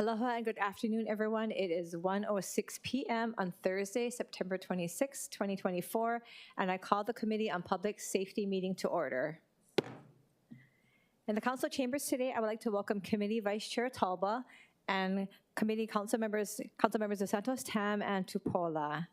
Aloha and good afternoon, everyone. It is 1:06 p.m. on Thursday, September 26, 2024, and I call the Committee on Public Safety meeting to order. In the council chambers today, I would like to welcome Committee Vice Chair Talba and Committee Council members of Santos Tam and Tupola.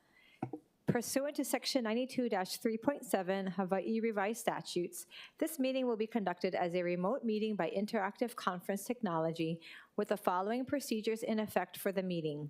Pursuant to Section 92-3.7 Hawaii Revised Statutes, this meeting will be conducted as a remote meeting by interactive conference technology with the following procedures in effect for the meeting.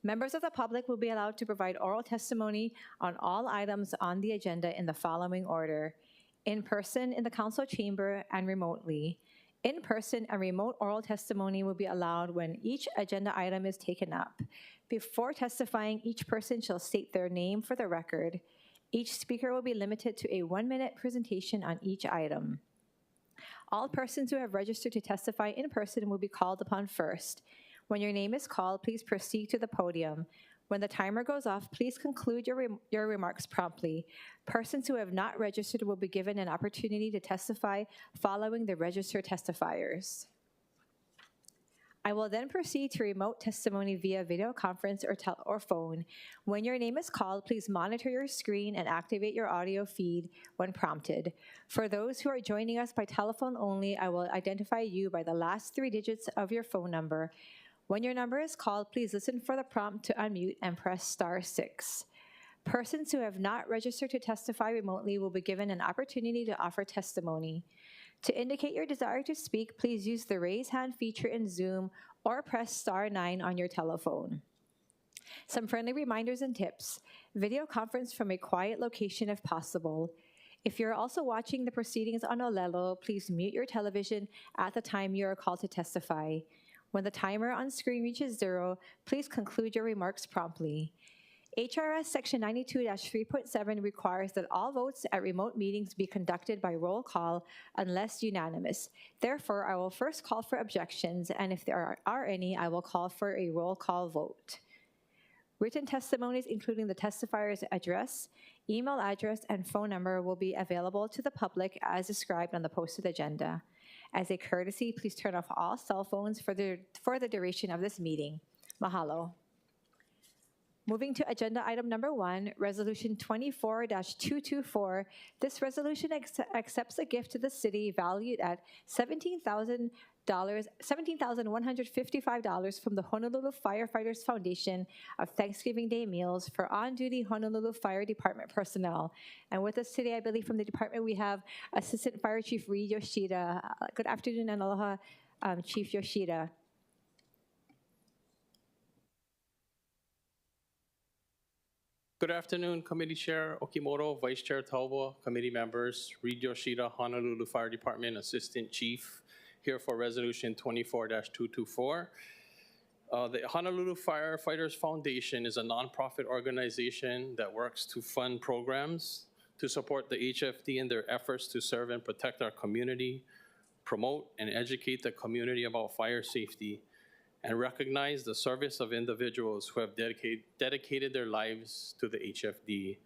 Members of the public will be allowed to provide oral testimony on all items on the agenda in the following order: in person in the council chamber and remotely. In person and remote oral testimony will be allowed when each agenda item is taken up. Before testifying, each person shall state their name for the record. Each speaker will be limited to a 1-minute presentation on each item. All persons who have registered to testify in person will be called upon first. When your name is called, please proceed to the podium. When the timer goes off, please conclude your remarks promptly. Persons who have not registered will be given an opportunity to testify following the registered testifiers. I will then proceed to remote testimony via video conference or phone. When your name is called, please monitor your screen and activate your audio feed when prompted. For those who are joining us by telephone only, I will identify you by the last 3 digits of your phone number. When your number is called, please listen for the prompt to unmute and press *6. Persons who have not registered to testify remotely will be given an opportunity to offer testimony. To indicate your desire to speak, please use the raise hand feature in Zoom or press *9 on your telephone. Some friendly reminders and tips. Video conference from a quiet location if possible. If you're also watching the proceedings on Olelo, please mute your television at the time you are called to testify. When the timer on screen reaches 0, please conclude your remarks promptly. HRS Section 92-3.7 requires that all votes at remote meetings be conducted by roll call unless unanimous. Therefore, I will first call for objections, and if there are any, I will call for a roll call vote. Written testimonies, including the testifier's address, email address, and phone number, will be available to the public as described on the posted agenda. As a courtesy, please turn off all cell phones for the duration of this meeting. Mahalo. Moving to agenda item number 1, Resolution 24-224. This resolution accepts a gift to the city valued at $17,155 from the Honolulu Firefighters Foundation of Thanksgiving Day meals for on-duty Honolulu Fire Department personnel. And with us today, I believe from the department, we have Assistant Fire Chief Reed Yoshida. Good afternoon and aloha, Chief Yoshida. Good afternoon, Committee Chair Okimoto, Vice Chair Talba, committee members, Reed Yoshida, Honolulu Fire Department Assistant Chief, here for Resolution 24-224. The Honolulu Firefighters Foundation is a nonprofit organization that works to fund programs to support the HFD in their efforts to serve and protect our community, promote and educate the community about fire safety, and recognize the service of individuals who have dedicated their lives to the HFD.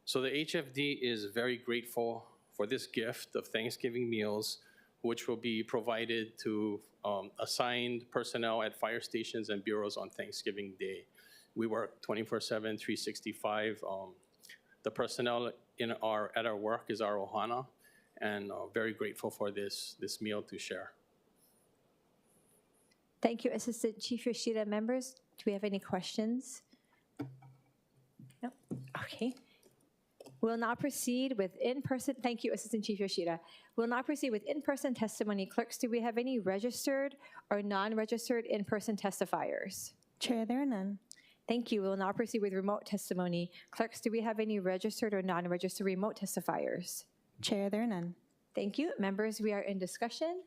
So the HFD is very grateful for this gift of Thanksgiving meals, which will be provided to assigned personnel at fire stations and bureaus on Thanksgiving Day. We work 24/7, 365. The personnel at our work is our ohana, and very grateful for this meal to share. Thank you, Assistant Chief Yoshida. Members, do we have any questions? No? Okay. We'll now proceed with in-person. Thank you, Assistant Chief Yoshida. We'll now proceed with in-person testimony. Clerks, do we have any registered or non-registered in-person testifiers? Chair, there are none. Thank you. We'll now proceed with remote testimony. Clerks, do we have any registered or non-registered remote testifiers? Chair, there are none. Thank you. Members, we are in discussion.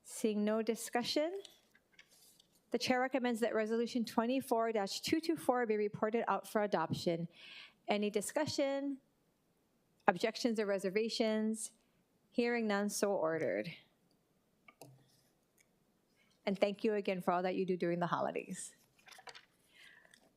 Seeing no discussion, the chair recommends that Resolution 24-224 be reported out for adoption. Any discussion, objections or reservations? Hearing none, so ordered. And thank you again for all that you do during the holidays.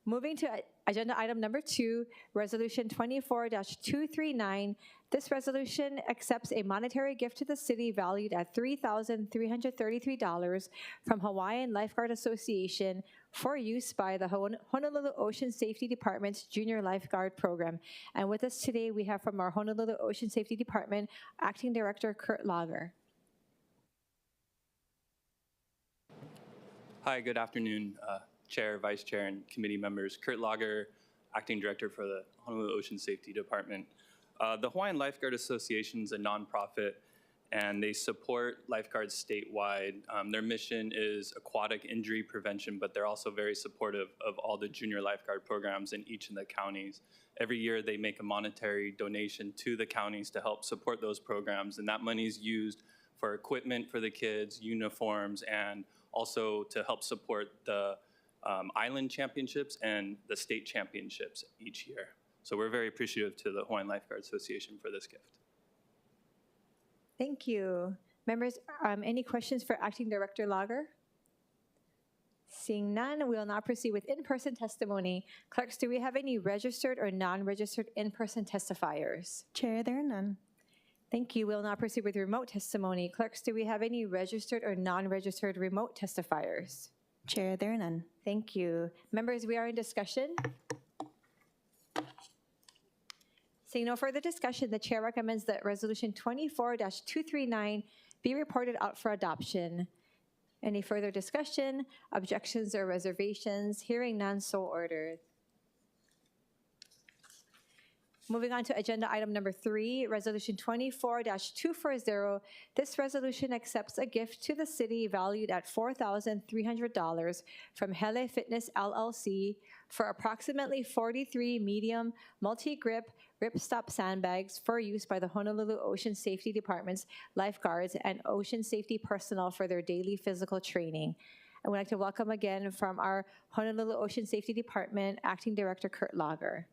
Moving to agenda item number 2, Resolution 24-239. This resolution accepts a monetary gift to the city valued at $3,333 from Hawaiian Lifeguard Association for use by the Honolulu Ocean Safety Department's Junior Lifeguard Program. And with us today, we have from our Honolulu Ocean Safety Department, Acting Director Kurt Lager. Hi, good afternoon, Chair, Vice Chair, and committee members. Kurt Lager, Acting Director for the Honolulu Ocean Safety Department. The Hawaiian Lifeguard Association is a nonprofit, and they support lifeguards statewide. Their mission is aquatic injury prevention, but they're also very supportive of all the junior lifeguard programs in each of the counties. Every year, they make a monetary donation to the counties to help support those programs, and that money is used for equipment for the kids, uniforms, and also to help support the island championships and the state championships each year. So we're very appreciative to the Hawaiian Lifeguard Association for this gift. Thank you. Members, any questions for Acting Director Lager? Seeing none, we will now proceed with in-person testimony. Clerks, do we have any registered or non-registered in-person testifiers? Chair, there are none. Thank you. We'll now proceed with remote testimony. Clerks, do we have any registered or non-registered remote testifiers? Chair, there are none. Thank you. Members, we are in discussion. Seeing no further discussion, the chair recommends that Resolution 24-239 be reported out for adoption. Any further discussion, objections, or reservations? Hearing none, so ordered. Moving on to agenda item number 3, Resolution 24-240. This resolution accepts a gift to the city valued at $4,300 from Hele Fitness LLC for approximately 43 medium multi-grip ripstop sandbags for use by the Honolulu Ocean Safety Department's lifeguards and ocean safety personnel for their daily physical training. I would like to welcome again from our Honolulu Ocean Safety Department, Acting Director Kurt Lager.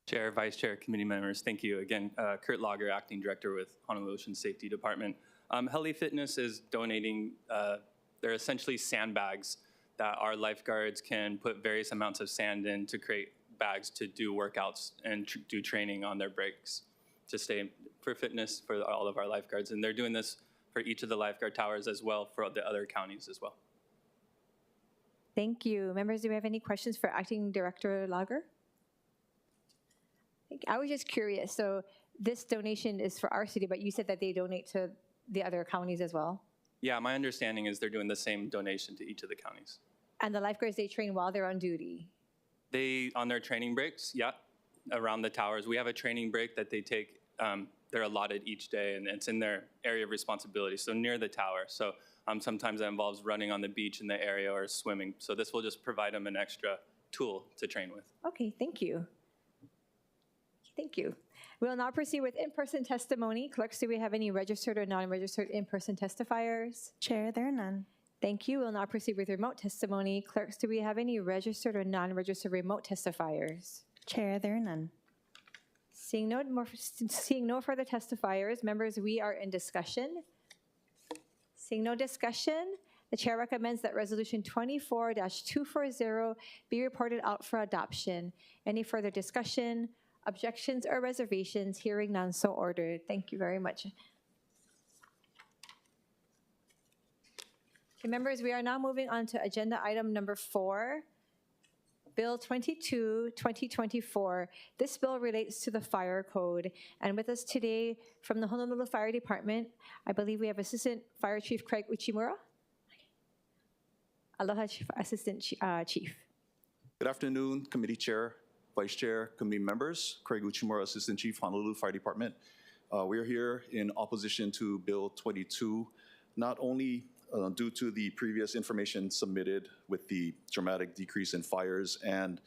Chair, Vice Chair, committee members, thank you. Again, Kurt Lager, Acting Director with Honolulu Ocean Safety Department. Hele Fitness is donating, they're essentially sandbags that our lifeguards can put various amounts of sand in to create bags to do workouts and do training on their breaks to stay for fitness for all of our lifeguards. And they're doing this for each of the lifeguard towers as well for the other counties as well. Thank you. Members, do we have any questions for Acting Director Lager? I was just curious. So this donation is for our city, but you said that they donate to the other counties as well? Yeah, my understanding is they're doing the same donation to each of the counties. And the lifeguards, they train while they're on duty? They, on their training breaks, yeah, around the towers. We have a training break that they take, they're allotted each day, and it's in their area of responsibility, so near the tower. So sometimes that involves running on the beach in the area or swimming. So this will just provide them an extra tool to train with. Okay, thank you. Thank you. We will now proceed with in-person testimony. Clerks, do we have any registered or non-registered in-person testifiers? Chair, there are none. Thank you. We'll now proceed with remote testimony. Clerks, do we have any registered or non-registered remote testifiers? Chair, there are none. Seeing no further testifiers, members, we are in discussion. Seeing no discussion, the chair recommends that Resolution 24-240 be reported out for adoption. Any further discussion, objections, or reservations? Hearing none, so ordered. Thank you very much. Okay, members, we are now moving on to agenda item number 4, Bill 22, 2024. This bill relates to the fire code. And with us today from the Honolulu Fire Department, I believe we have Assistant Fire Chief Craig Uchimura. Aloha, Assistant Chief. Good afternoon, Committee Chair, Vice Chair, committee members. Craig Uchimura, Assistant Chief, Honolulu Fire Department. We are here in opposition to Bill 22, not only due to the previous information submitted with the dramatic decrease in fires and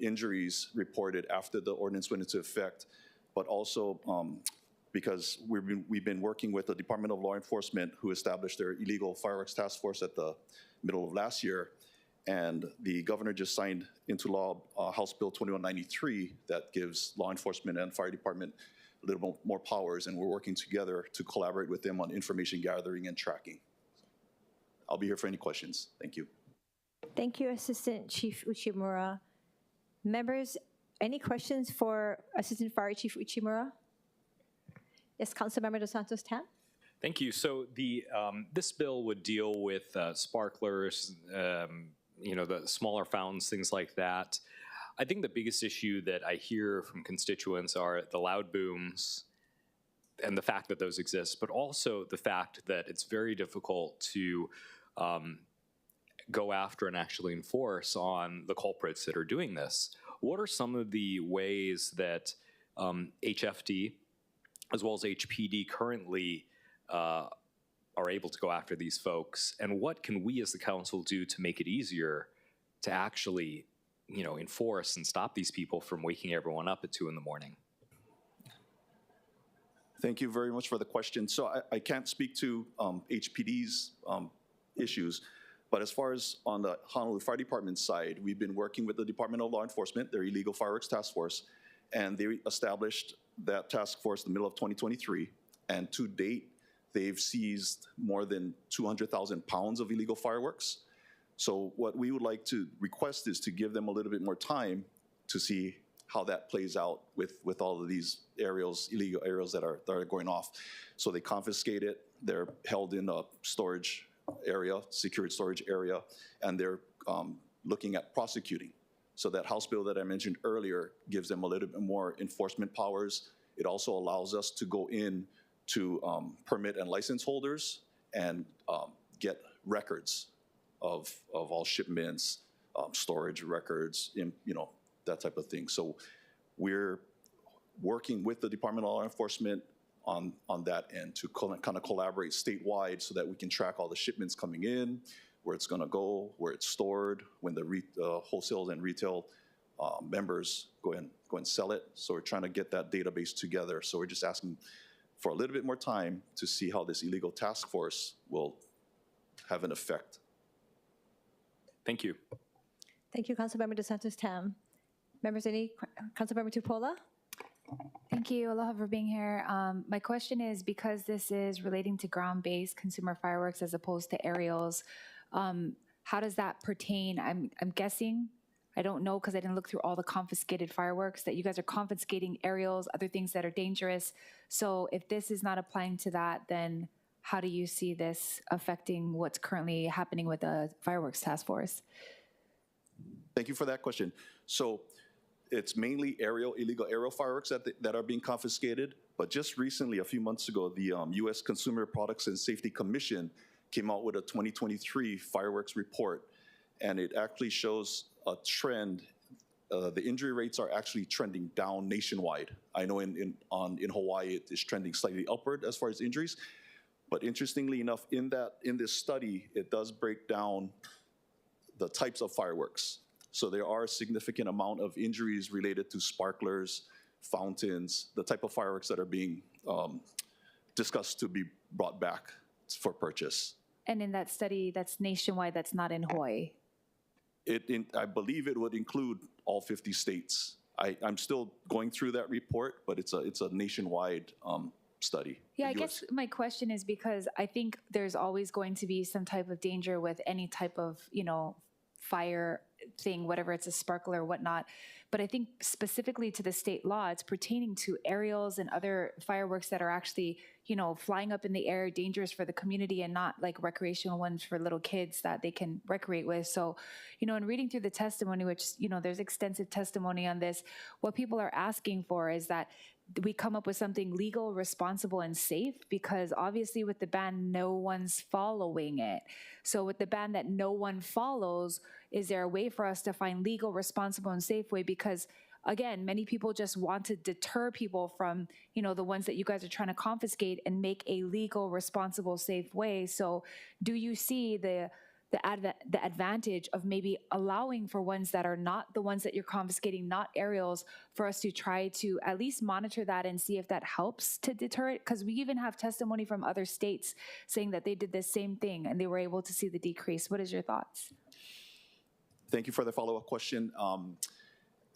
injuries reported after the ordinance went into effect, but also because we've been working with the Department of Law Enforcement, who established their illegal fireworks task force at the middle of last year. And the governor just signed into law House Bill 2193 that gives law enforcement and fire department a little more powers, and we're working together to collaborate with them on information gathering and tracking. I'll be here for any questions. Thank you. Thank you, Assistant Chief Uchimura. Members, any questions for Assistant Fire Chief Uchimura? Yes, Councilmember Dos Santos Tam. Thank you. So this bill would deal with sparklers, the smaller fountains, things like that. I think the biggest issue that I hear from constituents are the loud booms and the fact that those exist, but also the fact that it's very difficult to go after and actually enforce on the culprits that are doing this. What are some of the ways that HFD as well as HPD currently are able to go after these folks, and what can we as the council do to make it easier to actually, enforce and stop these people from waking everyone up at 2 in the morning? Thank you very much for the question. So I can't speak to HPD's issues, but as far as on the Honolulu Fire Department side, we've been working with the Department of Law Enforcement, their Illegal Fireworks Task Force, and they established that task force in the middle of 2023. And to date, they've seized more than 200,000 pounds of illegal fireworks. So what we would like to request is to give them a little bit more time to see how that plays out with all of these illegal aerials that are going off. So they confiscate it, they're held in a storage area, secured storage area, and they're looking at prosecuting. So that House bill that I mentioned earlier gives them a little bit more enforcement powers. It also allows us to go in to permit and license holders and get records of all shipments, storage records, that type of thing. So we're working with the Department of Law Enforcement on that end to kind of collaborate statewide so that we can track all the shipments coming in, where it's going to go, where it's stored, when the wholesale and retail members go and sell it. So we're trying to get that database together. So we're just asking for a little bit more time to see how this illegal task force will have an effect. Thank you. Thank you, Councilmember Dos Santos Tam. Members, Councilmember Tupola? Thank you. Aloha for being here. My question is, because this is relating to ground-based consumer fireworks as opposed to aerials, how does that pertain? I'm guessing, I don't know because I didn't look through all the confiscated fireworks, that you guys are confiscating aerials, other things that are dangerous. So if this is not applying to that, then how do you see this affecting what's currently happening with the fireworks task force? Thank you for that question. So it's mainly illegal aerial fireworks that are being confiscated. But just recently, a few months ago, the U.S. Consumer Products and Safety Commission came out with a 2023 fireworks report. And it actually shows a trend. The injury rates are actually trending down nationwide. I know in Hawaii, it is trending slightly upward as far as injuries. But interestingly enough, in this study, it does break down the types of fireworks. So there are a significant amount of injuries related to sparklers, fountains, the type of fireworks that are being discussed to be brought back for purchase. And in that study, that's nationwide, that's not in Hawaii? I believe it would include all 50 states. I'm still going through that report, but it's a nationwide study. Yeah, I guess my question is because I think there's always going to be some type of danger with any type of, fire thing, whatever it's a sparkler or whatnot. But I think specifically to the state law, it's pertaining to aerials and other fireworks that are actually, flying up in the air, dangerous for the community and not like recreational ones for little kids that they can recreate with. So, in reading through the testimony, which, there's extensive testimony on this, what people are asking for is that we come up with something legal, responsible, and safe, because obviously with the ban, no one's following it. So with the ban that no one follows, is there a way for us to find legal, responsible, and safe way? Because again, many people just want to deter people from, the ones that you guys are trying to confiscate and make a legal, responsible, safe way. So do you see the advantage of maybe allowing for ones that are not the ones that you're confiscating, not aerials, for us to try to at least monitor that and see if that helps to deter it? Because we even have testimony from other states saying that they did the same thing and they were able to see the decrease. What is your thoughts? Thank you for the follow-up question.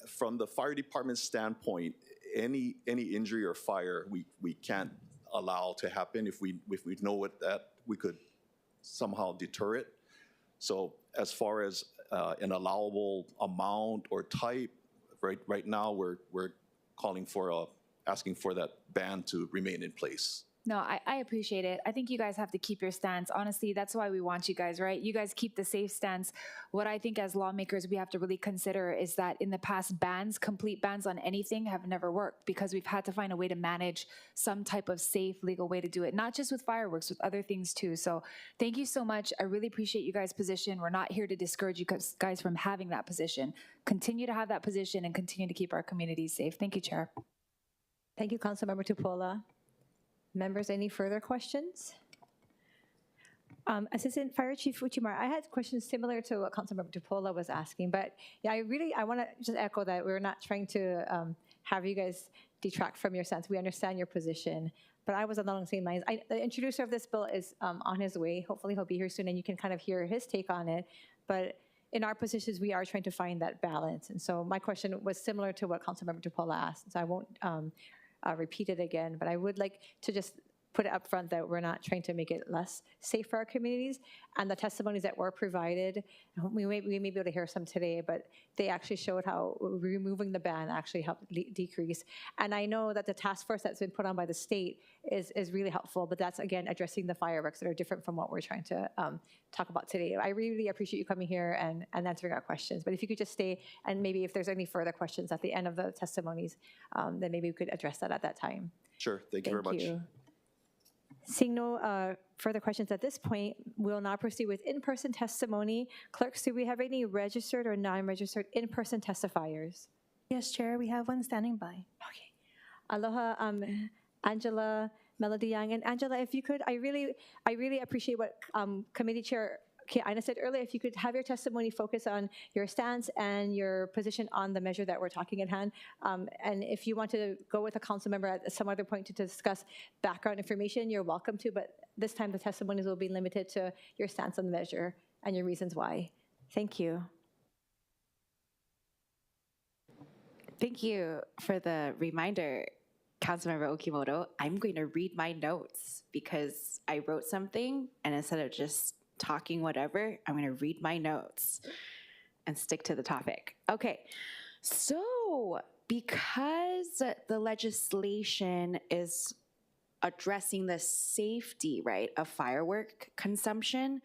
From the fire department standpoint, any injury or fire we can't allow to happen. If we know that we could somehow deter it. So as far as an allowable amount or type. Right now, we're calling for, asking for that ban to remain in place. No, I appreciate it. I think you guys have to keep your stance. Honestly, that's why we want you guys, right? You guys keep the safe stance. What I think as lawmakers we have to really consider is that in the past, bans, complete bans on anything have never worked because we've had to find a way to manage some type of safe, legal way to do it, not just with fireworks, with other things too. So thank you so much. I really appreciate you guys' position. We're not here to discourage you guys from having that position. Continue to have that position and continue to keep our communities safe. Thank you, Chair. Thank you, Councilmember Tupola. Members, any further questions? Assistant Fire Chief Uchimara, I had questions similar to what Councilmember Tupola was asking, but yeah, I want to just echo that we're not trying to have you guys detract from your stance. We understand your position, but I was along the same lines. The introducer of this bill is on his way. Hopefully he'll be here soon and you can kind of hear his take on it, but in our positions, we are trying to find that balance. And so my question was similar to what Councilmember Tupola asked, so I won't repeat it again, but I would like to just put it up front that we're not trying to make it less safe for our communities. And the testimonies that were provided, we may be able to hear some today, but they actually showed how removing the ban actually helped decrease. And I know that the task force that's been put on by the state is really helpful, but that's, again, addressing the fireworks that are different from what we're trying to talk about today. I really appreciate you coming here and answering our questions. But if you could just stay, and maybe if there's any further questions at the end of the testimonies, then maybe we could address that at that time. Sure, thank you very much. Seeing no further questions at this point, we'll now proceed with in-person testimony. Clerks, do we have any registered or non-registered in-person testifiers? Yes, Chair, we have one standing by. Okay. Aloha, Angela Melody Young. And Angela, if you could, I really appreciate what Committee Chair Ina said earlier, if you could have your testimony focus on your stance and your position on the measure that we're talking at hand. And if you want to go with a council member at some other point to discuss background information, you're welcome to, but this time the testimonies will be limited to your stance on the measure and your reasons why. Thank you. Thank you for the reminder, Councilmember Okimoto. I'm going to read my notes because I wrote something, and instead of just talking whatever, I'm going to read my notes and stick to the topic. Okay, so because the legislation is addressing the safety, right, of firework consumption,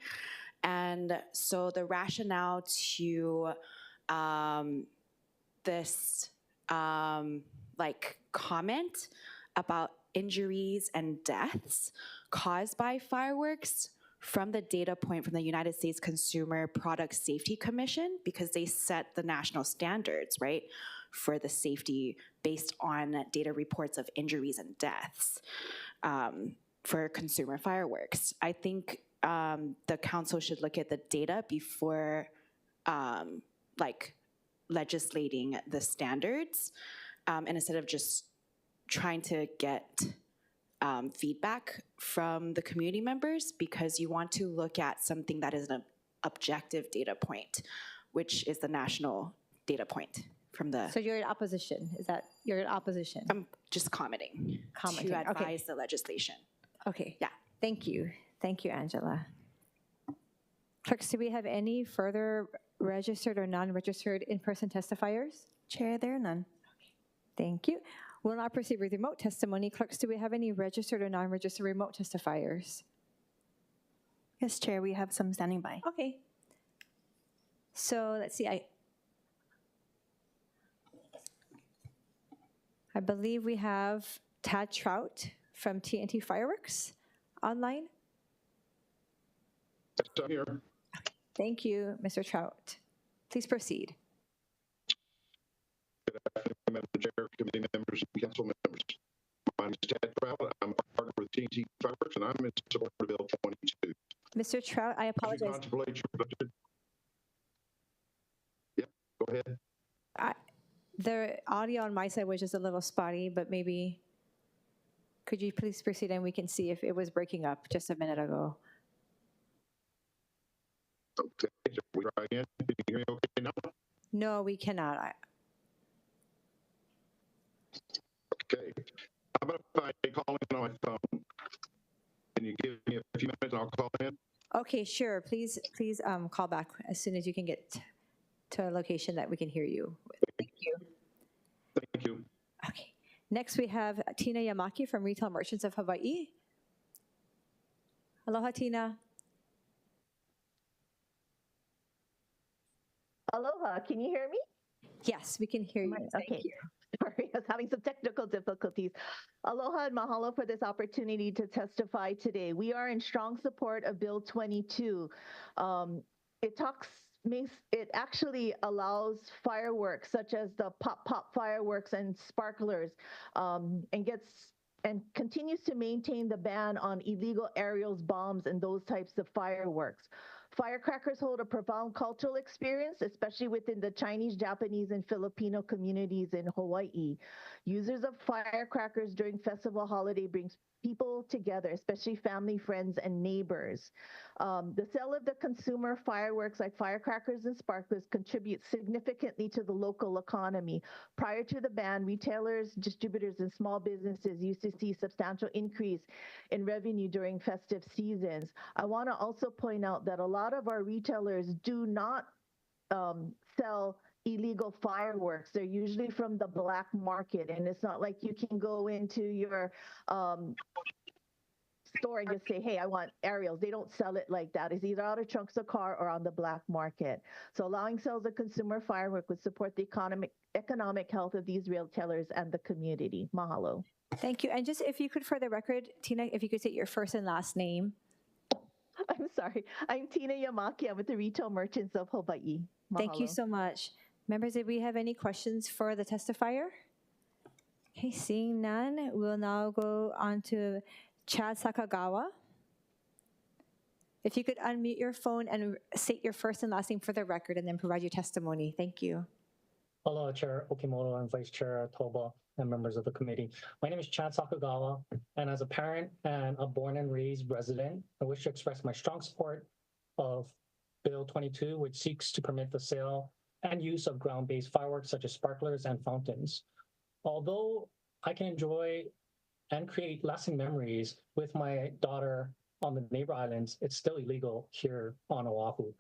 and so the rationale to this like comment about injuries and deaths caused by fireworks from the data point from the United States Consumer Product Safety Commission, because they set the national standards, right, for the safety based on data reports of injuries and deaths for consumer fireworks. I think the council should look at the data before like legislating the standards, and instead of just trying to get feedback from the community members, because you want to look at something that is an objective data point, which is the national data point from the... So you're in opposition, is that, you're in opposition? I'm just commenting to advise the legislation. Okay. Yeah. Thank you. Thank you, Angela. Clerks, do we have any further registered or non-registered in-person testifiers? Chair, there are none. Thank you. We'll now proceed with remote testimony. Clerks, do we have any registered or non-registered remote testifiers? Yes, Chair, we have some standing by. Okay. So let's see. I believe we have Tad Trout from TNT Fireworks online. I'm here. Thank you, Mr. Trout. Please proceed. Good afternoon, Madam Chair, committee members, and council members. My name is Ted Trout. I'm a partner with TNT Fireworks, and I'm in support of Bill 22. Mr. Trout, I As you apologize. contemplate your budget. Yep, go ahead. The audio on my side was just a little spotty, but maybe could you please proceed and we can see if it was breaking up just a minute ago. Okay, so we try again. Can you hear me okay now? No, we cannot. Okay. How about if I call in on my phone? Can you give me a few minutes and I'll call in? Okay, sure. Please call back as soon as you can get to a location that we can hear you. Thank you. Thank you. Okay. Next, we have Tina Yamaki from Retail Merchants of Hawaii. Aloha, Tina. Aloha, can you hear me? Yes, we can hear you. Thank Okay. you. Sorry, I was having some technical difficulties. Aloha and mahalo for this opportunity to testify today. We are in strong support of Bill 22. It actually allows fireworks such as the pop fireworks and sparklers, and continues to maintain the ban on illegal aerials, bombs, and those types of fireworks. Firecrackers hold a profound cultural experience, especially within the Chinese, Japanese, and Filipino communities in Hawaii. Users of firecrackers during festival holiday brings people together, especially family, friends, and neighbors. The sale of the consumer fireworks like firecrackers and sparklers contributes significantly to the local economy. Prior to the ban, retailers, distributors, and small businesses used to see substantial increase in revenue during festive seasons. I want to also point out that a lot of our retailers do not sell illegal fireworks. They're usually from the black market, and it's not like you can go into your store and just say, hey, I want aerials. They don't sell it like that. It's either out of trunks of car or on the black market. So allowing sales of consumer firework would support the economic health of these retailers and the community. Mahalo. Thank you. And just if you could, for the record, Tina, if you could say your first and last name. I'm sorry. I'm Tina Yamaki. I'm with the Retail Merchants of Hawaii. Mahalo. Thank you so much. Members, do we have any questions for the testifier? Okay, seeing none, we'll now go on to Chad Sakagawa. If you could unmute your phone and state your first and last name for the record and then provide your testimony. Thank you. Hello, Chair Okimoto and Vice Chair Toba and members of the committee. My name is Chad Sakagawa, and as a parent and a born and raised resident, I wish to express my strong support of Bill 22, which seeks to permit the sale and use of ground-based fireworks such as sparklers and fountains. Although I can enjoy and create lasting memories with my daughter on the neighbor islands, it's still illegal here on Oahu.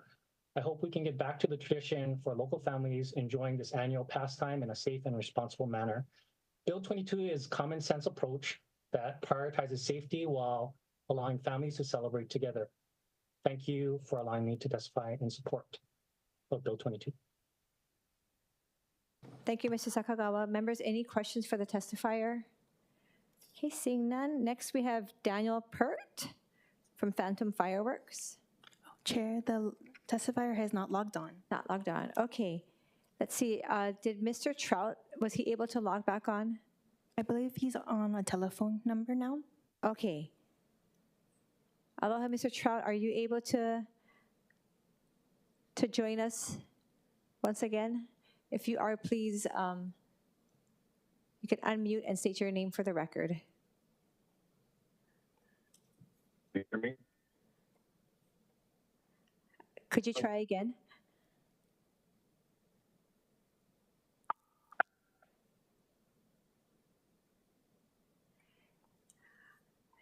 I hope we can get back to the tradition for local families enjoying this annual pastime in a safe and responsible manner. Bill 22 is a common sense approach that prioritizes safety while allowing families to celebrate together. Thank you for allowing me to testify in support of Bill 22. Thank you, Mr. Sakagawa. Members, any questions for the testifier? Okay, seeing none. Next, we have Daniel Pert from Phantom Fireworks. Chair, the testifier has not logged on. Not logged on. Okay. Let's see. Did Mr. Trout, was he able to log back on? I believe he's on a telephone number now. Okay. Aloha, Mr. Trout. Are you able to join us once again? If you are, please, you can unmute and state your name for the record. Can you hear me? Could you try again?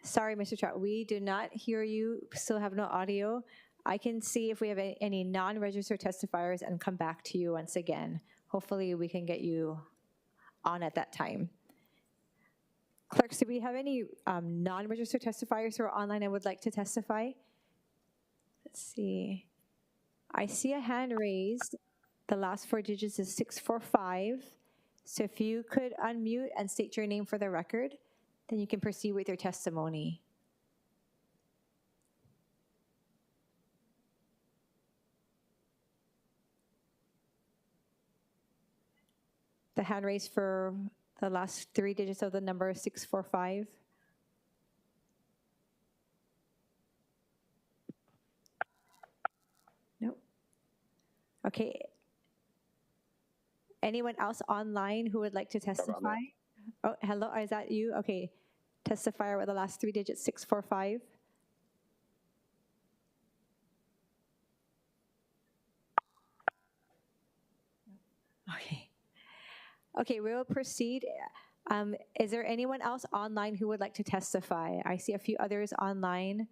Sorry, Mr. Trout, we do not hear you, still have no audio. I can see if we have any non-registered testifiers and come back to you once again. Hopefully we can get you on at that time. Clerks, do we have any non-registered testifiers who are online and would like to testify? Let's see. I see a hand raised. The last four digits is 645. So if you could unmute and state your name for the record, then you can proceed with your testimony. The hand raised for the last three digits of the number is 645. Nope. Okay. Anyone else online who would like to testify? Oh, hello, is that you? Okay. Testifier with the last three digits, 645. Okay. Okay, we will proceed. Is there anyone else online who would like to testify? I see a few others online.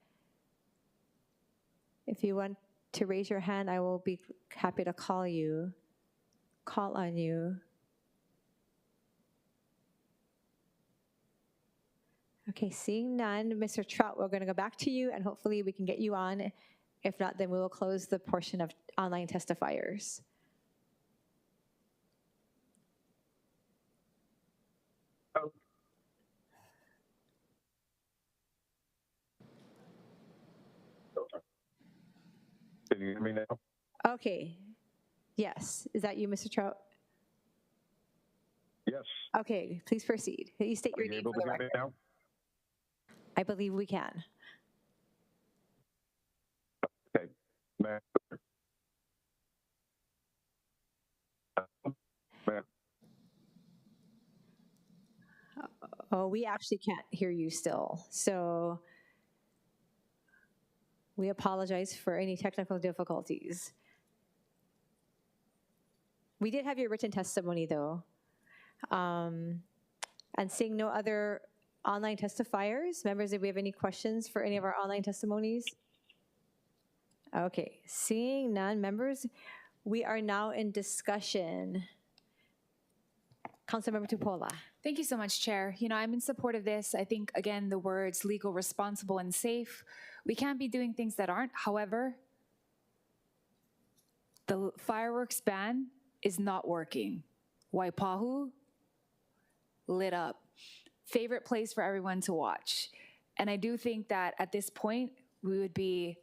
If you want to raise your hand, I will be happy to call on you. Okay, seeing none, Mr. Trout, we're going to go back to you, and hopefully we can get you on. If not, then we will close the portion of online testifiers. Can you hear me now? Okay. Yes. Is that you, Mr. Trout? Yes. Okay, please proceed. You state Are your you name able for to the hear me record. now? I believe we can. Okay. Ma'am. Ma'am. Oh, we actually can't hear you still. So we apologize for any technical difficulties. We did have your written testimony, though. And seeing no other online testifiers, members, if we have any questions for any of our online testimonies? Okay, seeing none, members, we are now in discussion. Councilmember Tupola. Thank you so much, Chair. You know, I'm in support of this. I think, again, the words legal, responsible, and safe. We can't be doing things that aren't. However, the fireworks ban is not working. Waipahu, lit up. Favorite place for everyone to watch. And I do think that at this point, we would be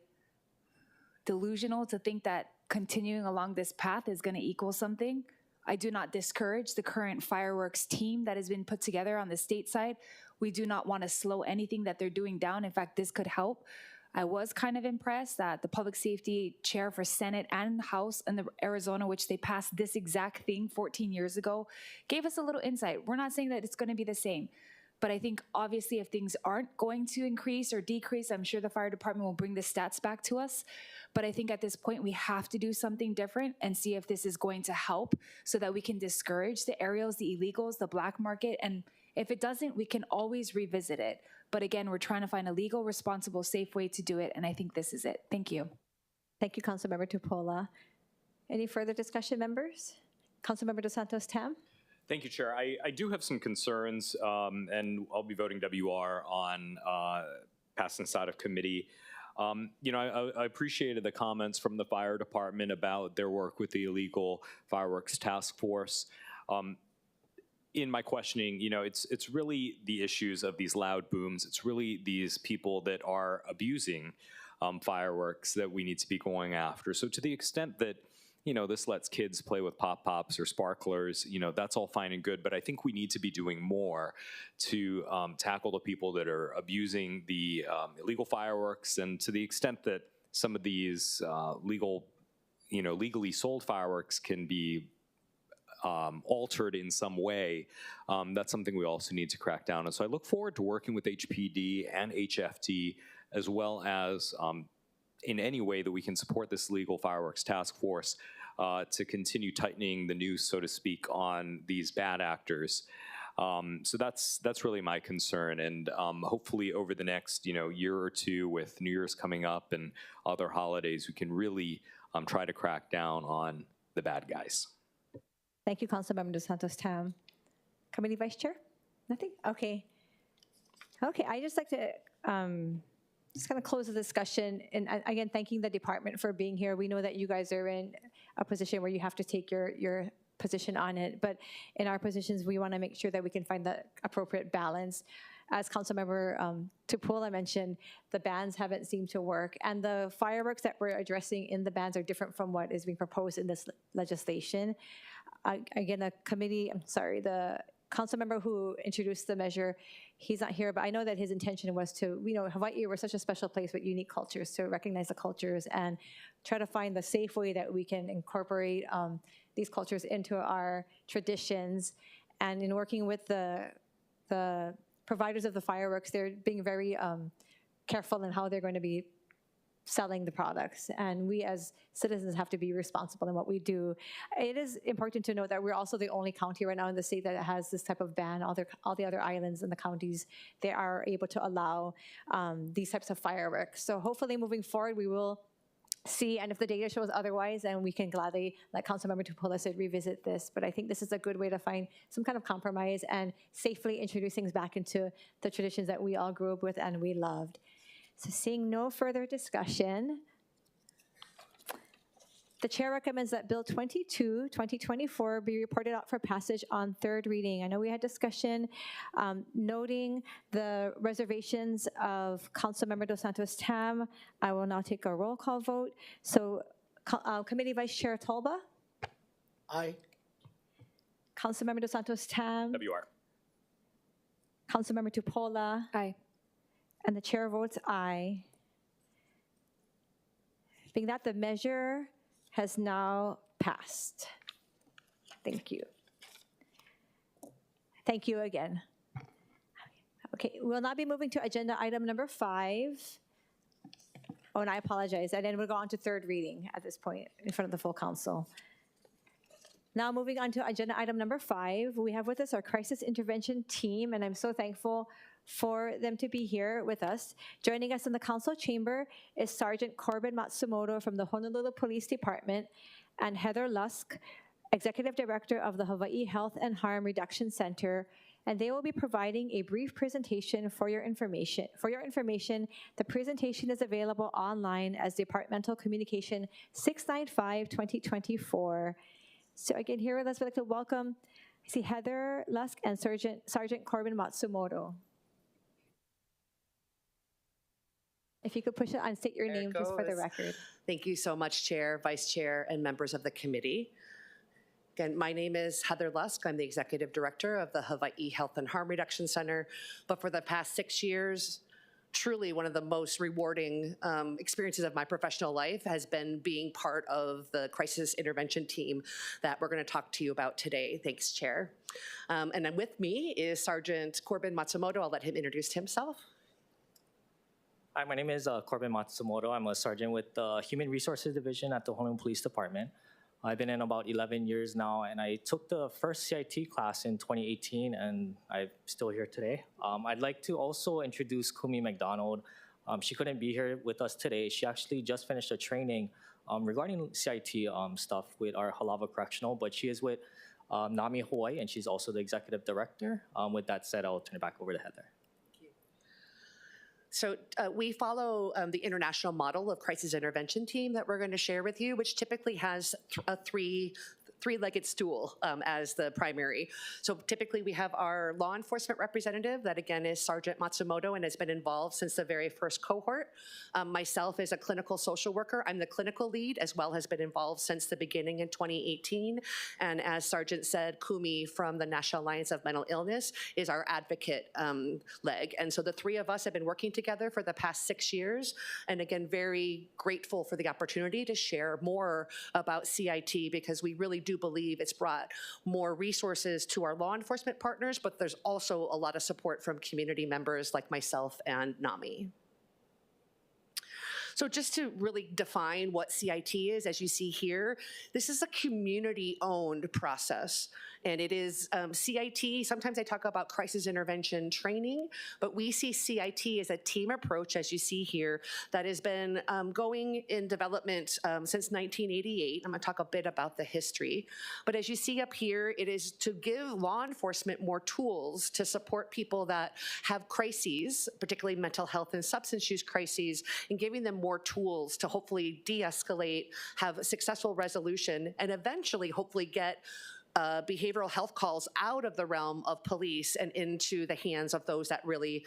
delusional to think that continuing along this path is going to equal something. I do not discourage the current fireworks team that has been put together on the state side. We do not want to slow anything that they're doing down. In fact, this could help. I was kind of impressed that the public safety chair for Senate and House in Arizona, which they passed this exact thing 14 years ago, gave us a little insight. We're not saying that it's going to be the same. But I think obviously if things aren't going to increase or decrease, I'm sure the fire department will bring the stats back to us. But I think at this point we have to do something different and see if this is going to help so that we can discourage the aerials, the illegals, the black market. And if it doesn't, we can always revisit it. But again, we're trying to find a legal, responsible, safe way to do it. And I think this is it. Thank you. Thank you, Councilmember Tupola. Any further discussion, members? Councilmember Dos Santos Tam? Thank you, Chair. I do have some concerns, and I'll be voting WR on passing this out of committee. You know, I appreciated the comments from the fire department about their work with the illegal fireworks task force. In my questioning, you know, it's really the issues of these loud booms. It's really these people that are abusing fireworks that we need to be going after. So to the extent that, you know, this lets kids play with pop-pops or sparklers, you know, that's all fine and good, but I think we need to be doing more to tackle the people that are abusing the illegal fireworks. And to the extent that some of these legally sold fireworks can be altered in some way, that's something we also need to crack down on. So I look forward to working with HPD and HFT, as well as in any way that we can support this legal fireworks task force to continue tightening the noose, so to speak, on these bad actors. So that's really my concern, and hopefully over the next year or two, with New Year's coming up and other holidays, we can really try to crack down on the bad guys. Thank you, Councilmember Dos Santos Tam. Committee Vice Chair? Nothing? Okay. Okay, I just like to just kind of close the discussion, and again, thanking the department for being here. We know that you guys are in a position where you have to take your position on it, but in our positions, we want to make sure that we can find the appropriate balance. As Councilmember Tupola mentioned, the bans haven't seemed to work, and the fireworks that we're addressing in the bans are different from what is being proposed in this legislation. Again, the council member who introduced the measure, he's not here, but I know that his intention was to, Hawaii, we're such a special place with unique cultures, to recognize the cultures and try to find the safe way that we can incorporate these cultures into our traditions. And in working with the providers of the fireworks, they're being very careful in how they're going to be selling the products, and we as citizens have to be responsible in what we do. It is important to note that we're also the only county right now in the state that has this type of ban. All the other islands and the counties, they are able to allow these types of fireworks. So hopefully moving forward, we will see, and if the data shows otherwise, then we can gladly, like Councilmember Tupola said, revisit this. But I think this is a good way to find some kind of compromise and safely introduce things back into the traditions that we all grew up with and we loved. So seeing no further discussion, the chair recommends that Bill 22, 2024 be reported out for passage on third reading. I know we had discussion noting the reservations of Councilmember Dos Santos Tam. I will now take a roll call vote. So Committee Vice Chair Tolba? Aye. Councilmember Dos Santos Tam? WR. Councilmember Tupola? Aye. And the chair votes aye. Being that the measure has now passed. Thank you. Thank you again. Okay, we'll now be moving to agenda item number 5. Oh, and I apologize. And then we'll go on to third reading at this point in front of the full council. Now moving on to agenda item number 5, we have with us our crisis intervention team, and I'm so thankful for them to be here with us. Joining us in the council chamber is Sergeant Corbin Matsumoto from the Honolulu Police Department and Heather Lusk, Executive Director of the Hawaii Health and Harm Reduction Center, and they will be providing a brief presentation for your information. The presentation is available online as Departmental Communication 695-2024. So again, here with us, we'd like to welcome, I see Heather Lusk and Sergeant Corbin Matsumoto. If you could push it and state your name just for the record. Thank you so much, Chair, Vice Chair, and members of the committee. Again, my name is Heather Lusk. I'm the Executive Director of the Hawaii Health and Harm Reduction Center. But for the past 6 years, truly one of the most rewarding experiences of my professional life has been being part of the crisis intervention team that we're going to talk to you about today. Thanks, Chair. And then with me is Sergeant Corbin Matsumoto. I'll let him introduce himself. Hi, my name is Corbin Matsumoto. I'm a sergeant with the Human Resources Division at the Honolulu Police Department. I've been in about 11 years now, and I took the first CIT class in 2018, and I'm still here today. I'd like to also introduce Kumi McDonald. She couldn't be here with us today. She actually just finished a training regarding CIT stuff with our Halawa Correctional, but she is with NAMI Hawaii, and she's also the executive director. With that said, I'll turn it back over to Heather. So we follow the international model of crisis intervention team that we're going to share with you, which typically has a three-legged stool as the primary. So typically we have our law enforcement representative that again is Sergeant Matsumoto and has been involved since the very first cohort. Myself as a clinical social worker, I'm the clinical lead as well, has been involved since the beginning in 2018. And as Sergeant said, Kumi from the National Alliance of Mental Illness is our advocate leg. And so the three of us have been working together for the past 6 years. And again, very grateful for the opportunity to share more about CIT because we really do believe it's brought more resources to our law enforcement partners, but there's also a lot of support from community members like myself and NAMI. So just to really define what CIT is, as you see here, this is a community-owned process. And it is CIT, sometimes I talk about crisis intervention training, but we see CIT as a team approach, as you see here, that has been going in development since 1988. I'm gonna talk a bit about the history. But as you see up here, it is to give law enforcement more tools to support people that have crises, particularly mental health and substance use crises, and giving them more tools to hopefully de-escalate, have a successful resolution, and eventually hopefully get behavioral health calls out of the realm of police and into the hands of those that really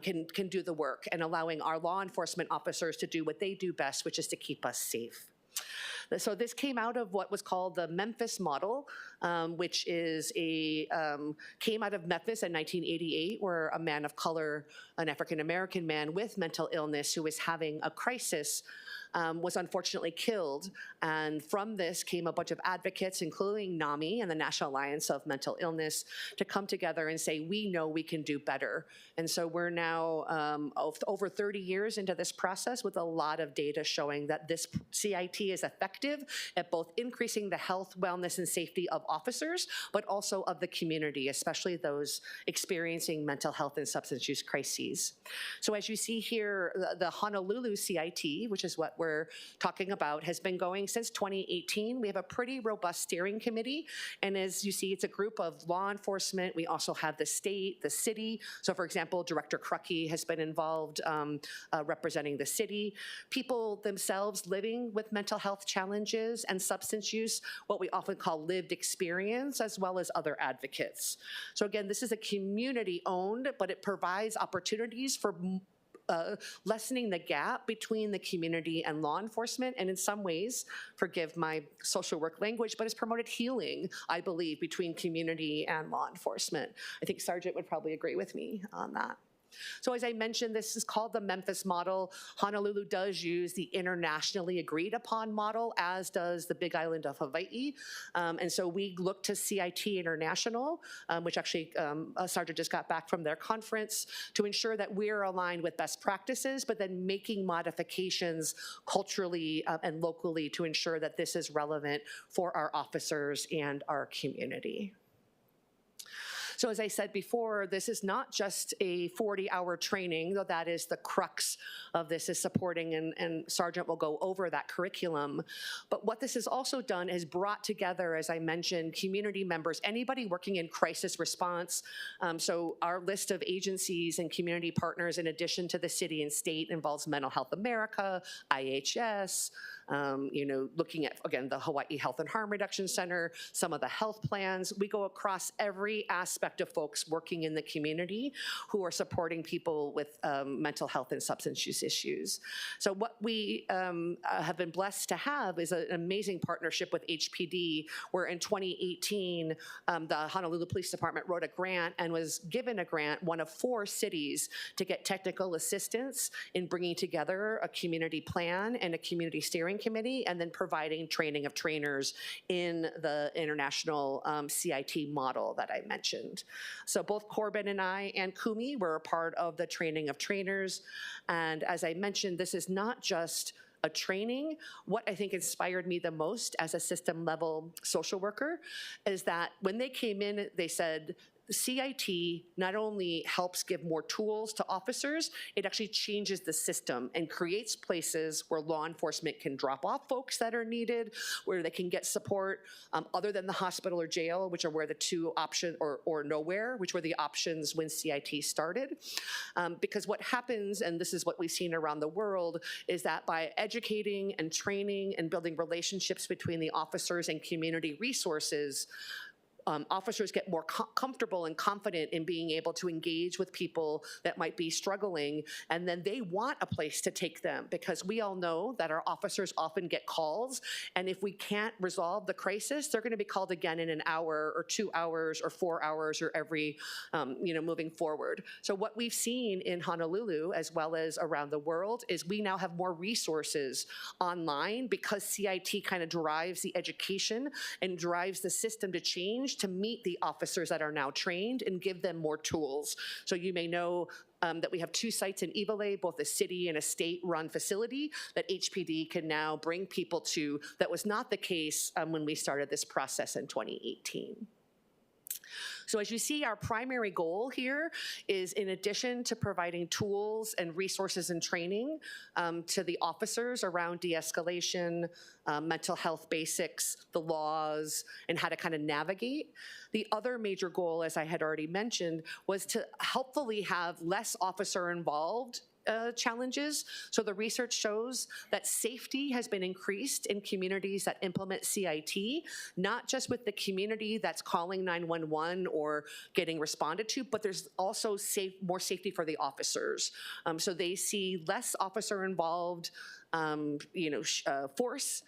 can do the work, and allowing our law enforcement officers to do what they do best, which is to keep us safe. So this came out of what was called the Memphis model, which is came out of Memphis in 1988, where a man of color, an African-American man with mental illness who was having a crisis was unfortunately killed. And from this came a bunch of advocates, including NAMI and the National Alliance of Mental Illness, to come together and say, we know we can do better. And so we're now over 30 years into this process with a lot of data showing that this CIT is effective at both increasing the health, wellness, and safety of officers, but also of the community, especially those experiencing mental health and substance use crises. So as you see here, the Honolulu CIT, which is what what we're talking about has been going since 2018. We have a pretty robust steering committee, and as you see, it's a group of law enforcement. We also have the state, the city. So for example, Director Krucky has been involved representing the city. People themselves living with mental health challenges and substance use, what we often call lived experience, as well as other advocates. So again, this is a community-owned, but it provides opportunities for lessening the gap between the community and law enforcement, and in some ways, forgive my social work language, but it's promoted healing, I believe, between community and law enforcement. I think Sergeant would probably agree with me on that. So as I mentioned, this is called the Memphis model. Honolulu does use the internationally agreed upon model, as does the Big Island of Hawaii. And so we look to CIT International, which actually Sergeant just got back from their conference, to ensure that we're aligned with best practices, but then making modifications culturally and locally to ensure that this is relevant for our officers and our community. So as I said before, this is not just a 40-hour training, though that is the crux of this, is supporting, and Sergeant will go over that curriculum. But what this has also done is brought together, as I mentioned, community members, anybody working in crisis response. So our list of agencies and community partners, in addition to the city and state, involves Mental Health America, IHS, looking at, again, the Hawaii Health and Harm Reduction Center, some of the health plans. We go across every aspect of folks working in the community who are supporting people with mental health and substance use issues. So what we have been blessed to have is an amazing partnership with HPD, where in 2018, the Honolulu Police Department wrote a grant and was given a grant, one of 4 cities, to get technical assistance in bringing together a community plan and a community steering committee, and then providing training of trainers in the international CIT model that I mentioned. So both Corbin and I and Kumi were a part of the training of trainers. And as I mentioned, this is not just a training. What I think inspired me the most as a system level social worker is that when they came in, they said, CIT not only helps give more tools to officers, it actually changes the system and creates places where law enforcement can drop off folks that are needed, where they can get support other than the hospital or jail, which are where the 2 options, or nowhere, which were the options when CIT started. Because what happens, and this is what we've seen around the world, is that by educating and training and building relationships between the officers and community resources, officers get more comfortable and confident in being able to engage with people that might be struggling, and then they want a place to take them, because we all know that our officers often get calls, and if we can't resolve the crisis, they're going to be called again in an hour or 2 hours or 4 hours or every, moving forward. So what we've seen in Honolulu, as well as around the world, is we now have more resources online, because CIT kind of drives the education and drives the system to change to meet the officers that are now trained and give them more tools. So you may know that we have 2 sites in Iwalei, both a city and a state-run facility that HPD can now bring people to. That was not the case when we started this process in 2018. So as you see, our primary goal here is, in addition to providing tools and resources and training to the officers around de-escalation, mental health basics, the laws, and how to kind of navigate, the other major goal, as I had already mentioned, was to helpfully have less officer involved challenges. So the research shows that safety has been increased in communities that implement CIT, not just with the community that's calling 911 or getting responded to, but there's also more safety for the officers. So they see less officer involved force,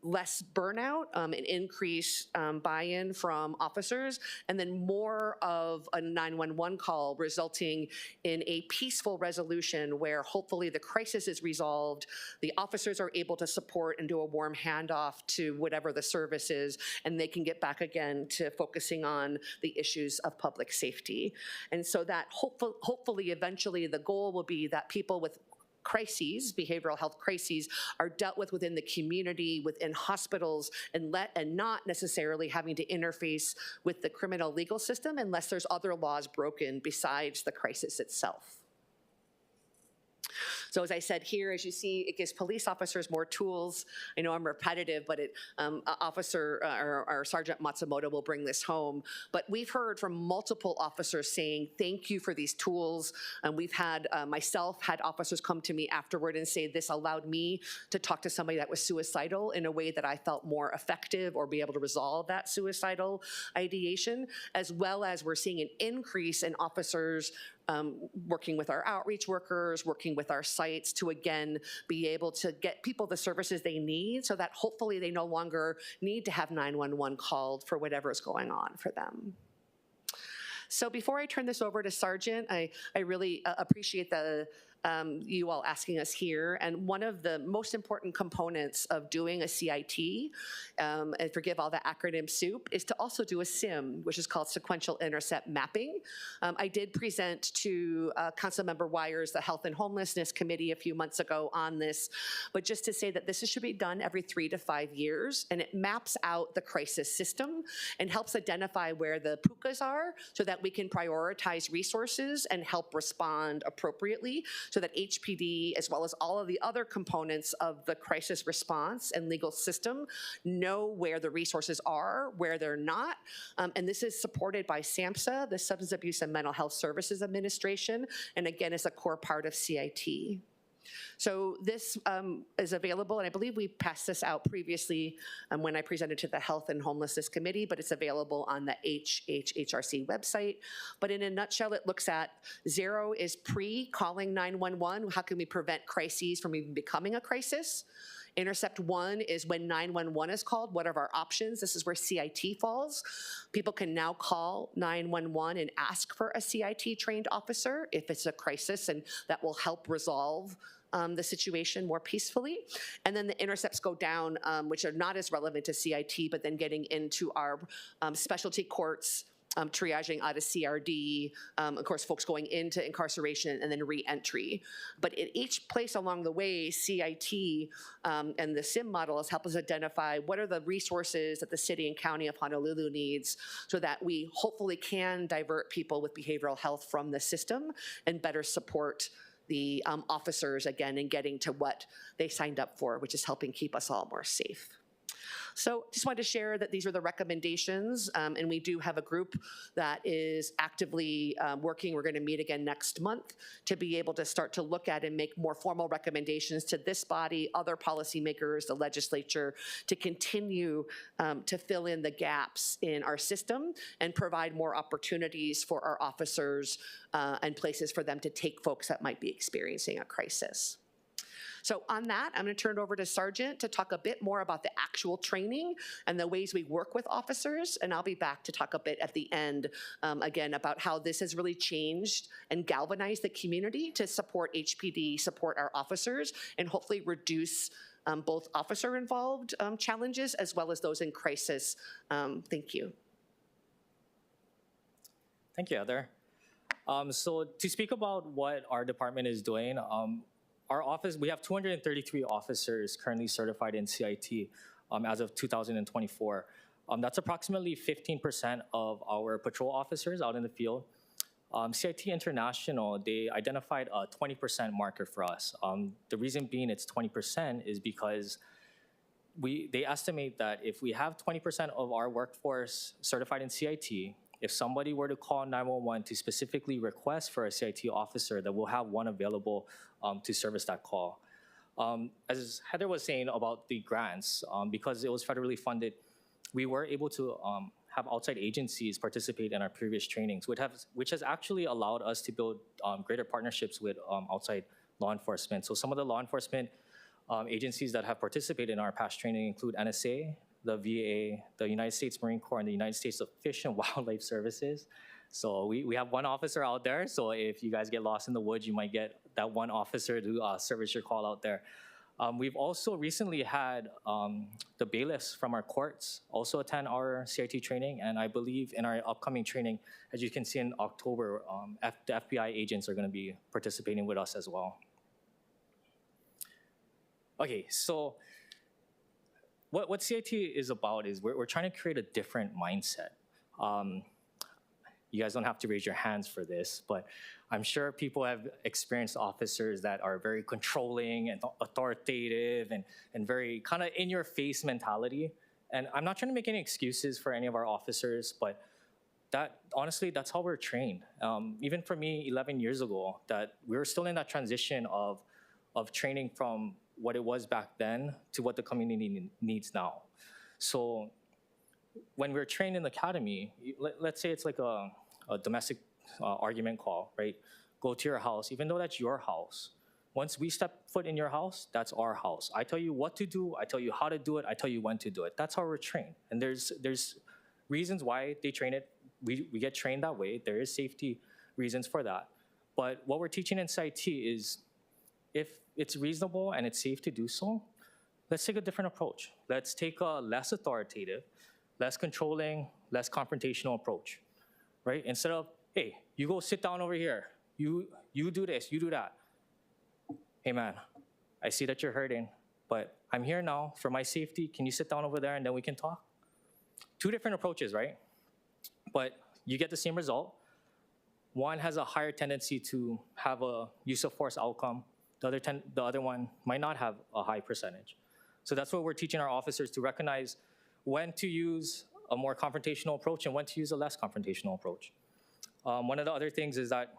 less burnout, an increased buy-in from officers, and then more of a 911 call resulting in a peaceful resolution where hopefully the crisis is resolved, the officers are able to support and do a warm handoff to whatever the service is, and they can get back again to focusing on the issues of public safety. And so that hopefully eventually the goal will be that people with crises, behavioral health crises, are dealt with within the community, within hospitals, and not necessarily having to interface with the criminal legal system unless there's other laws broken besides the crisis itself. So as I said here, as you see, it gives police officers more tools. I know I'm repetitive, but our Sergeant Matsumoto will bring this home. But we've heard from multiple officers saying, thank you for these tools. And we've had, myself, had officers come to me afterward and say, this allowed me to talk to somebody that was suicidal in a way that I felt more effective or be able to resolve that suicidal ideation, as well as we're seeing an increase in officers working with our outreach workers, working with our sites to, again, be able to get people the services they need so that hopefully they no longer need to have 911 called for whatever is going on for them. So before I turn this over to Sergeant, I really appreciate you all asking us here. And one of the most important components of doing a CIT, and forgive all the acronym soup, is to also do a SIM, which is called Sequential Intercept Mapping. I did present to Councilmember Weyers, the Health and Homelessness Committee a few months ago on this, but just to say that this should be done every 3 to 5 years, and it maps out the crisis system and helps identify where the pukas are so that we can prioritize resources and help respond appropriately, so that HPD, as well as all of the other components of the crisis response and legal system, know where the resources are, where they're not. And this is supported by SAMHSA, the Substance Abuse and Mental Health Services Administration, and again, is a core part of CIT. So this is available, and I believe we passed this out previously when I presented to the Health and Homelessness Committee, but it's available on the HHRC website. But in a nutshell, it looks at 0 is pre-calling 911. How can we prevent crises from even becoming a crisis? Intercept 1 is when 911 is called. What are our options? This is where CIT falls. People can now call 911 and ask for a CIT trained officer if it's a crisis, and that will help resolve the situation more peacefully. And then the intercepts go down, which are not as relevant to CIT, but then getting into our specialty courts, triaging out of CRD, of course, folks going into incarceration and then re-entry. But at each place along the way, CIT and the SIM model has helped us identify what are the resources that the city and county of Honolulu needs so that we hopefully can divert people with behavioral health from the system and better support the officers, again, in getting to what they signed up for, which is helping keep us all more safe. So just wanted to share that these are the recommendations, and we do have a group that is actively working. We're going to meet again next month to be able to start to look at and make more formal recommendations to this body, other policymakers, the legislature, to continue to fill in the gaps in our system and provide more opportunities for our officers and places for them to take folks that might be experiencing a crisis. So on that, I'm going to turn it over to Sergeant to talk a bit more about the actual training and the ways we work with officers, and I'll be back to talk a bit at the end, again, about how this has really changed and galvanized the community to support HPD, support our officers, and hopefully reduce both officer-involved challenges as well as those in crisis. Thank you. Thank you, Heather. So to speak about what our department is doing, our office, we have 233 officers currently certified in CIT as of 2024. That's approximately 15% of our patrol officers out in the field. CIT International, they identified a 20% marker for us. The reason being it's 20% is because they estimate that if we have 20% of our workforce certified in CIT, if somebody were to call 911 to specifically request for a CIT officer, that we'll have one available to service that call. As Heather was saying about the grants, because it was federally funded, we were able to have outside agencies participate in our previous trainings, which has actually allowed us to build greater partnerships with outside law enforcement. So some of the law enforcement agencies that have participated in our past training include NSA, the VA, the United States Marine Corps, and the United States Fish and Wildlife Services. So we have one officer out there, so if you guys get lost in the woods, you might get that one officer to service your call out there. We've also recently had the bailiffs from our courts also attend our CIT training, and I believe in our upcoming training, as you can see in October, the FBI agents are going to be participating with us as well. Okay, so what CIT is about is we're trying to create a different mindset. you guys don't have to raise your hands for this, but I'm sure people have experienced officers that are very controlling and authoritative and very kind of in-your-face mentality. And I'm not trying to make any excuses for any of our officers, but that honestly, that's how we're trained. Even for me, 11 years ago, that we were still in that transition of training from what it was back then to what the community needs now. So when we're trained in the academy, let's say it's like a domestic argument call, right? Go to your house, even though that's your house. Once we step foot in your house, that's our house. I tell you what to do, I tell you how to do it, I tell you when to do it. That's how we're trained. And there's reasons why they train it. We get trained that way. There is safety reasons for that. But what we're teaching in CIT is if it's reasonable and it's safe to do so, let's take a different approach. Let's take a less authoritative, less controlling, less confrontational approach, right? Instead of, hey, you go sit down over here. You do this, you do that. Hey man, I see that you're hurting, but I'm here now for my safety. Can you sit down over there and then we can talk? Two different approaches, right? But you get the same result. One has a higher tendency to have a use of force outcome. The other one might not have a high percentage. So that's what we're teaching our officers, to recognize when to use a more confrontational approach and when to use a less confrontational approach. One of the other things is that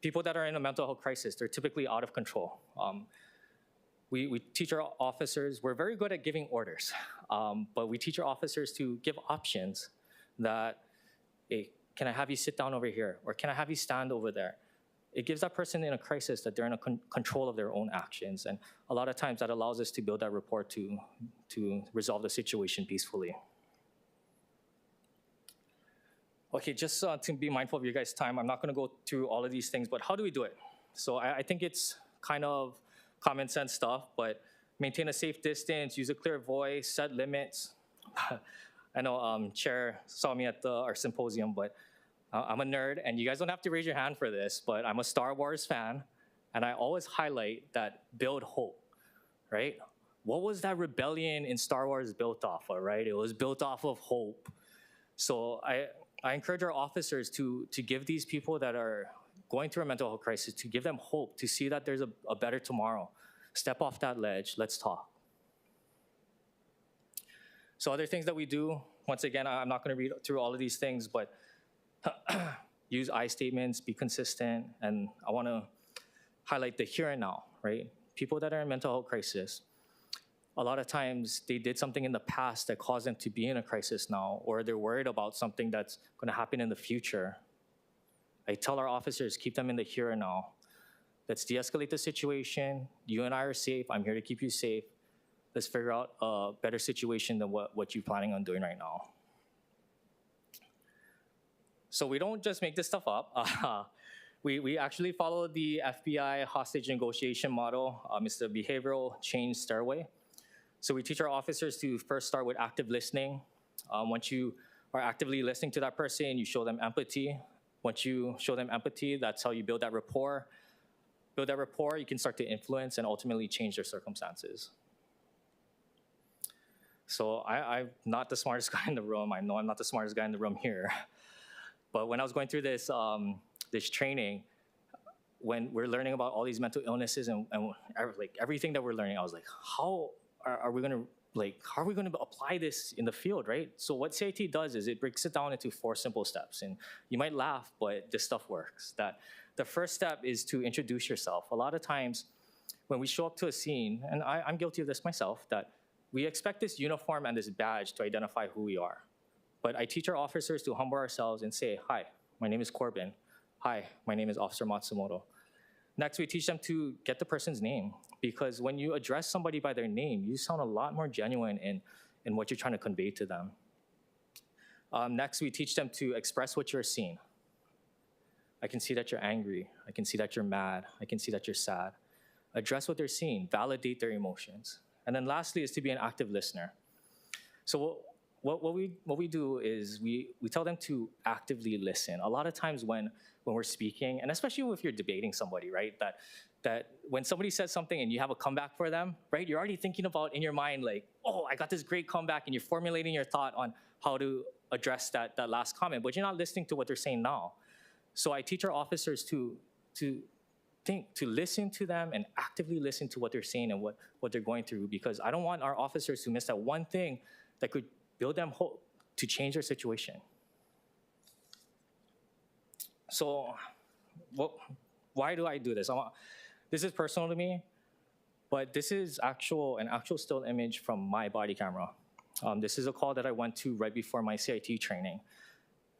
people that are in a mental health crisis, they're typically out of control. We teach our officers, we're very good at giving orders, but we teach our officers to give options that, hey, can I have you sit down over here? Or can I have you stand over there? It gives that person in a crisis that they're in control of their own actions. And a lot of times that allows us to build that rapport to resolve the situation peacefully. Okay, just to be mindful of your guys' time, I'm not gonna go through all of these things, but how do we do it? So I think it's kind of common sense stuff, but maintain a safe distance, use a clear voice, set limits. I know Chair saw me at our symposium, but I'm a nerd, and you guys don't have to raise your hand for this, but I'm a Star Wars fan, and I always highlight that build hope, right? What was that rebellion in Star Wars built off of, right? It was built off of hope. So I encourage our officers to give these people that are going through a mental health crisis, to give them hope, to see that there's a better tomorrow. Step off that ledge, let's talk. So other things that we do, once again, I'm not gonna read through all of these things, but use I statements, be consistent, and I wanna highlight the here and now, right? People that are in mental health crisis, a lot of times they did something in the past that caused them to be in a crisis now, or they're worried about something that's gonna happen in the future. I tell our officers, keep them in the here and now. Let's de-escalate the situation. You and I are safe. I'm here to keep you safe. Let's figure out a better situation than what you're planning on doing right now. So we don't just make this stuff up. We actually follow the FBI hostage negotiation model. It's the behavioral change stairway. So we teach our officers to first start with active listening. Once you are actively listening to that person, you show them empathy. Once you show them empathy, that's how you build that rapport. Build that rapport, you can start to influence and ultimately change their circumstances. So I'm not the smartest guy in the room. I know I'm not the smartest guy in the room here. But when I was going through this, this training, when we're learning about all these mental illnesses and like everything that we're learning, I was like, how are we gonna apply this in the field, right? So what CIT does is it breaks it down into 4 simple steps. And you might laugh, but this stuff works. That the first step is to introduce yourself. A lot of times when we show up to a scene, and I'm guilty of this myself, that we expect this uniform and this badge to identify who we are. But I teach our officers to humble ourselves and say, hi, my name is Corbin. Hi, my name is Officer Matsumoto. Next, we teach them to get the person's name, because when you address somebody by their name, you sound a lot more genuine in what you're trying to convey to them. Next, we teach them to express what you're seeing. I can see that you're angry. I can see that you're mad. I can see that you're sad. Address what they're seeing, validate their emotions. And then lastly is to be an active listener. So what we do is we tell them to actively listen. A lot of times when we're speaking, and especially if you're debating somebody, right, that when somebody says something and you have a comeback for them, right, you're already thinking about in your mind like, oh, I got this great comeback, and you're formulating your thought on how to address that last comment, but you're not listening to what they're saying now. So I teach our officers to listen to them and actively listen to what they're saying and what they're going through, because I don't want our officers to miss that one thing that could build them hope to change their situation. So why do I do this? This is personal to me, but this is an actual still image from my body camera. This is a call that I went to right before my CIT training.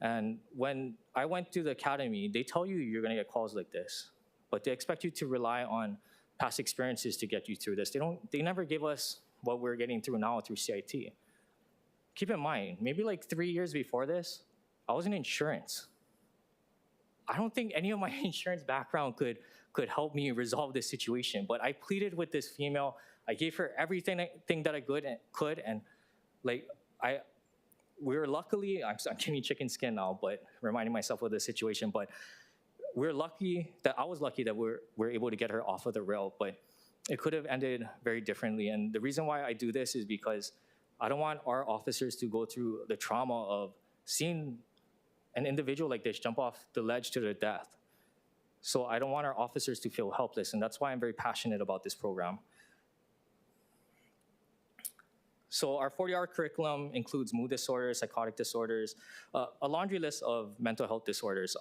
And when I went to the academy, they tell you you're gonna get calls like this, but they expect you to rely on past experiences to get you through this. They never give us what we're getting through now through CIT. Keep in mind, maybe like 3 years before this, I was in insurance. I don't think any of my insurance background could help me resolve this situation, but I pleaded with this female. I gave her everything that I could, and like we were luckily, I'm getting chicken skin now, but reminding myself of the situation, but I was lucky that we're able to get her off of the rail, but it could have ended very differently. And the reason why I do this is because I don't want our officers to go through the trauma of seeing an individual like this jump off the ledge to their death. So I don't want our officers to feel helpless, and that's why I'm very passionate about this program. So our 40-hour curriculum includes mood disorders, psychotic disorders, a laundry list of mental health disorders.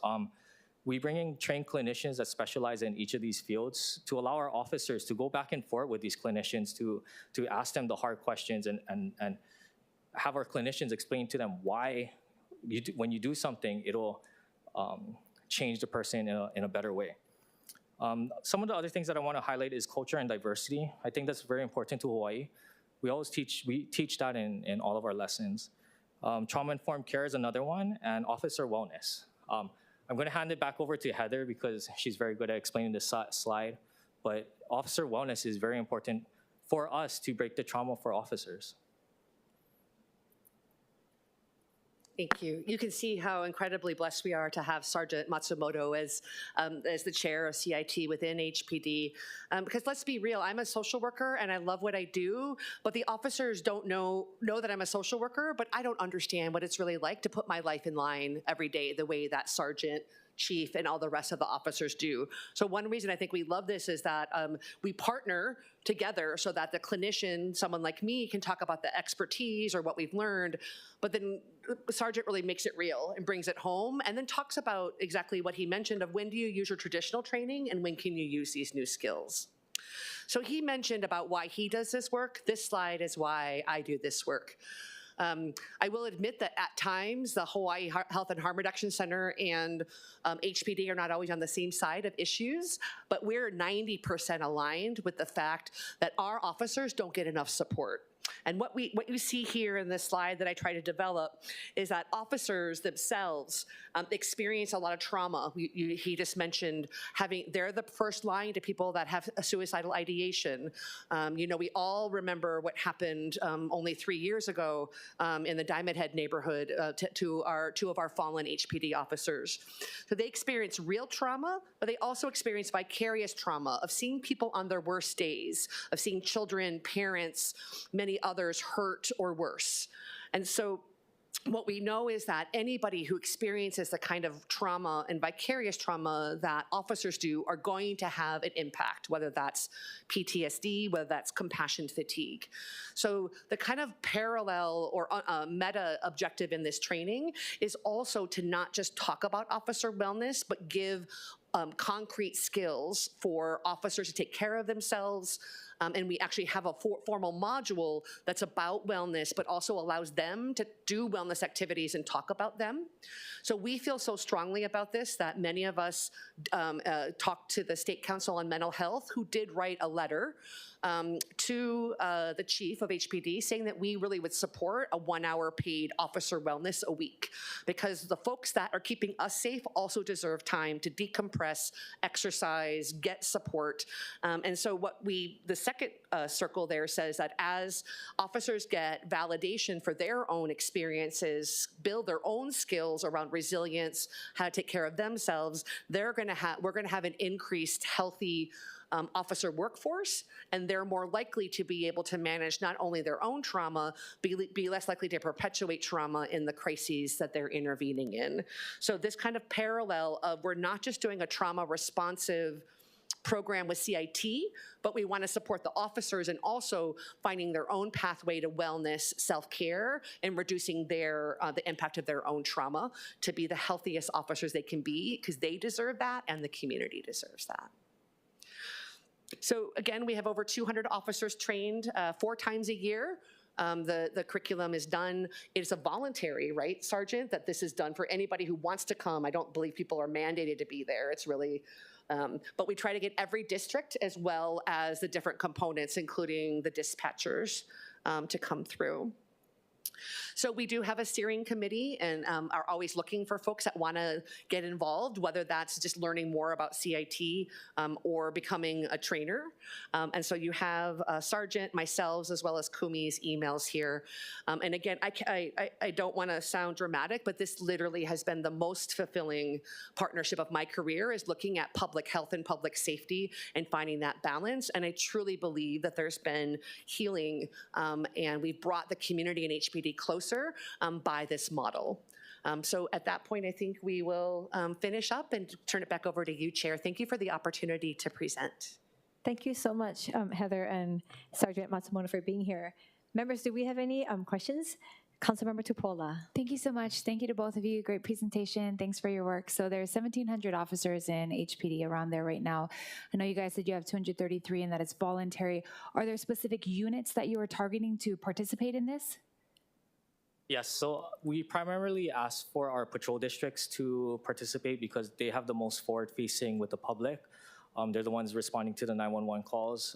We bring in trained clinicians that specialize in each of these fields to allow our officers to go back and forth with these clinicians to ask them the hard questions and have our clinicians explain to them why when you do something, it'll change the person in a better way. Some of the other things that I want to highlight is culture and diversity. I think that's very important to Hawaii. We teach that in all of our lessons. Trauma-informed care is another one, and officer wellness. I'm going to hand it back over to Heather because she's very good at explaining this slide, but officer wellness is very important for us to break the trauma for officers. Thank you. You can see how incredibly blessed we are to have Sergeant Matsumoto as the chair of CIT within HPD. Because let's be real, I'm a social worker and I love what I do, but the officers don't know that I'm a social worker, but I don't understand what it's really like to put my life in line every day the way that Sergeant, Chief, and all the rest of the officers do. So one reason I think we love this is that we partner together so that the clinician, someone like me, can talk about the expertise or what we've learned, but then Sergeant really makes it real and brings it home and then talks about exactly what he mentioned of when do you use your traditional training and when can you use these new skills. So he mentioned about why he does this work. This slide is why I do this work. I will admit that at times the Hawaii Health and Harm Reduction Center and HPD are not always on the same side of issues, but we're 90% aligned with the fact that our officers don't get enough support. And what you see here in this slide that I try to develop is that officers themselves experience a lot of trauma. He just mentioned they're the first line to people that have a suicidal ideation. We all remember what happened only 3 years ago in the Diamond Head neighborhood to two of our fallen HPD officers. So they experience real trauma, but they also experience vicarious trauma of seeing people on their worst days, of seeing children, parents, many others hurt or worse. And so what we know is that anybody who experiences the kind of trauma and vicarious trauma that officers do are going to have an impact, whether that's PTSD, whether that's compassion fatigue. So the kind of parallel or meta objective in this training is also to not just talk about officer wellness, but give concrete skills for officers to take care of themselves. And we actually have a formal module that's about wellness, but also allows them to do wellness activities and talk about them. So we feel so strongly about this that many of us talked to the State Council on Mental Health, who did write a letter to the chief of HPD saying that we really would support a 1-hour paid officer wellness a week, because the folks that are keeping us safe also deserve time to decompress, exercise, get support. And so the second circle there says that as officers get validation for their own experiences, build their own skills around resilience, how to take care of themselves, we're going to have an increased healthy officer workforce, and they're more likely to be able to manage not only their own trauma, be less likely to perpetuate trauma in the crises that they're intervening in. So this kind of parallel of we're not just doing a trauma responsive program with CIT, but we want to support the officers and also finding their own pathway to wellness, self-care, and reducing the impact of their own trauma to be the healthiest officers they can be, because they deserve that and the community deserves that. So again, we have over 200 officers trained 4 times a year. The curriculum is done. It's a voluntary, right, Sergeant, that this is done for anybody who wants to come. I don't believe people are mandated to be there. It's really, but we try to get every district as well as the different components, including the dispatchers, to come through. So we do have a steering committee and are always looking for folks that want to get involved, whether that's just learning more about CIT or becoming a trainer. And so you have Sergeant, myself, as well as Kumi's emails here. And again, I don't want to sound dramatic, but this literally has been the most fulfilling partnership of my career, is looking at public health and public safety and finding that balance. And I truly believe that there's been healing and we've brought the community and HPD closer by this model. So at that point, I think we will finish up and turn it back over to you, Chair. Thank you for the opportunity to present. Thank you so much, Heather and Sergeant Matsumoto, for being here. Members, do we have any questions? Councilmember Tupola. Thank you so much. Thank you to both of you. Great presentation. Thanks for your work. So there's 1,700 officers in HPD around there right now. I know you guys said you have 233 and that it's voluntary. Are there specific units that you are targeting to participate in this? Yes, so we primarily ask for our patrol districts to participate because they have the most forward-facing with the public. They're the ones responding to the 911 calls.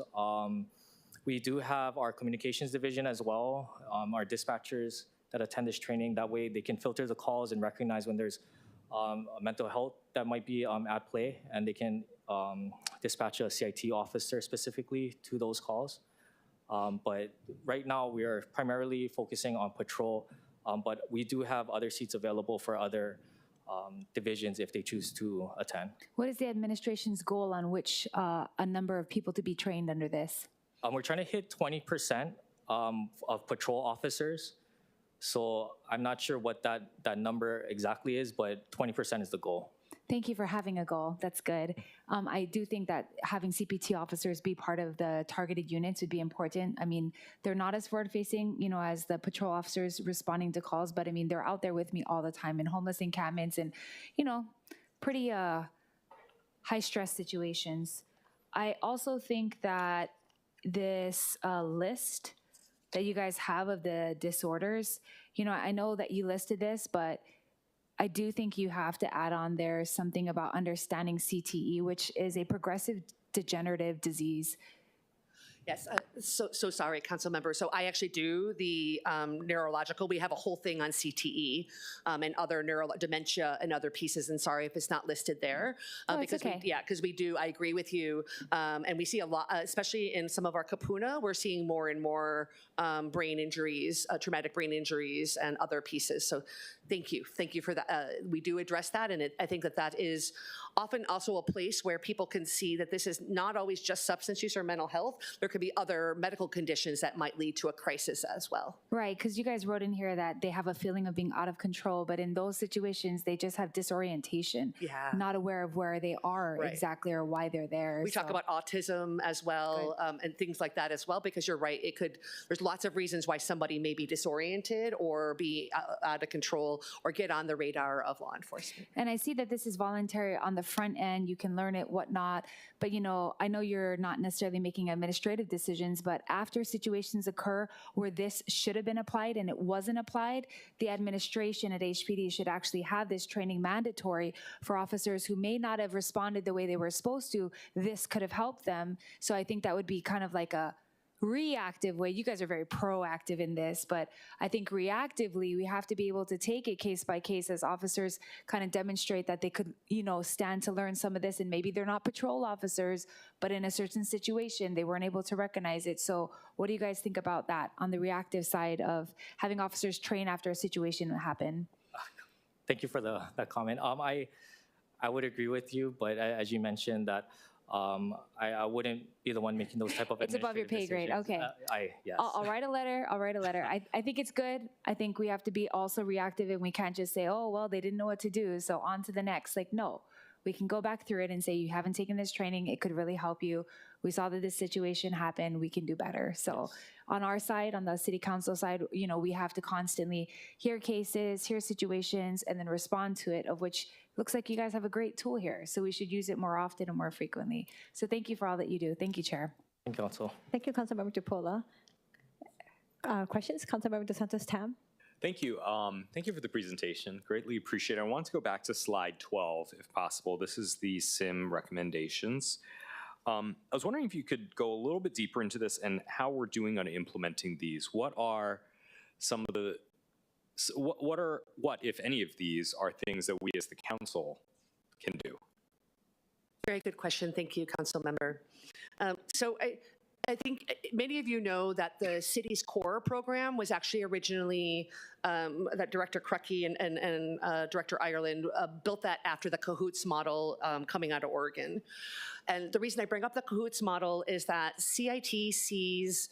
We do have our communications division as well, our dispatchers that attend this training. That way they can filter the calls and recognize when there's a mental health that might be at play, and they can dispatch a CIT officer specifically to those calls. But right now we are primarily focusing on patrol, but we do have other seats available for other divisions if they choose to attend. What is the administration's goal on which a number of people to be trained under this? We're trying to hit 20% of patrol officers. So I'm not sure what that number exactly is, but 20% is the goal. Thank you for having a goal. That's good. I do think that having CPT officers be part of the targeted units would be important. I mean, they're not as forward-facing, you know, as the patrol officers responding to calls, but I mean, they're out there with me all the time in homeless encampments and, you know, pretty high-stress situations. I also think that this list that you guys have of the disorders, you know, I know that you listed this, but I do think you have to add on there something about understanding CTE, which is a progressive degenerative disease. Yes, so sorry, council member. So I actually do the neurological. We have a whole thing on CTE and other dementia and other pieces. And sorry if it's not listed there. Because okay. because we do. I agree with you. And we see a lot, especially in some of our kapuna, we're seeing more and more brain injuries, traumatic brain injuries, and other pieces. So thank you for that. We do address that, and I think that is often also a place where people can see that this is not always just substance use or mental health. There could be other medical conditions that might lead to a crisis as well. Right, because you guys wrote in here that they have a feeling of being out of control, but in those situations, they just have disorientation, not aware of where they are exactly or why they're there. We talk about autism as well, and things like that as well, because you're right, there's lots of reasons why somebody may be disoriented or be out of control or get on the radar of law enforcement. And I see that this is voluntary on the front end, you can learn it, whatnot, but you know, I know you're not necessarily making administrative decisions, but after situations occur where this should have been applied and it wasn't applied, the administration at HPD should actually have this training mandatory for officers who may not have responded the way they were supposed to. This could have helped them. So I think that would be kind of like a reactive way. You guys are very proactive in this, but I think reactively, we have to be able to take it case by case as officers kind of demonstrate that they could, you know, stand to learn some of this, and maybe they're not patrol officers, but in a certain situation, they weren't able to recognize it. So what do you guys think about that on the reactive side of having officers train after a situation happen? Thank you for that comment. I would agree with you, but as you mentioned that I wouldn't be the one making those type of It's above your pay grade, administrative decisions. okay. Yes. I'll write a letter, I think it's good. I think we have to be also reactive and we can't just say, oh, well, they didn't know what to do, so on to the next. Like, no, we can go back through it and say, you haven't taken this training, it could really help you. We saw that this situation happened, we can do better. So on our side, on the city council side, you know, we have to constantly hear cases, hear situations, and then respond to it, of which looks like you guys have a great tool here. So we should use it more often and more frequently. So thank you for all that you do. Thank you, Chair. Thank you, Council. Thank you, Councilmember Tupola. Questions? Councilmember DeSantis Tam. Thank you. Thank you for the presentation. Greatly appreciate it. I want to go back to slide 12, if possible. This is the SIM recommendations. I was wondering if you could go a little bit deeper into this and how we're doing on implementing these. What are some of the, what, if any of these, are things that we as the council can do? Very good question. Thank you, Council Member. So I think many of you know that the city's core program was actually originally that Director Krucky and Director Ireland built that after the CAHOOTS model coming out of Oregon. And the reason I bring up the CAHOOTS model is that CIT sees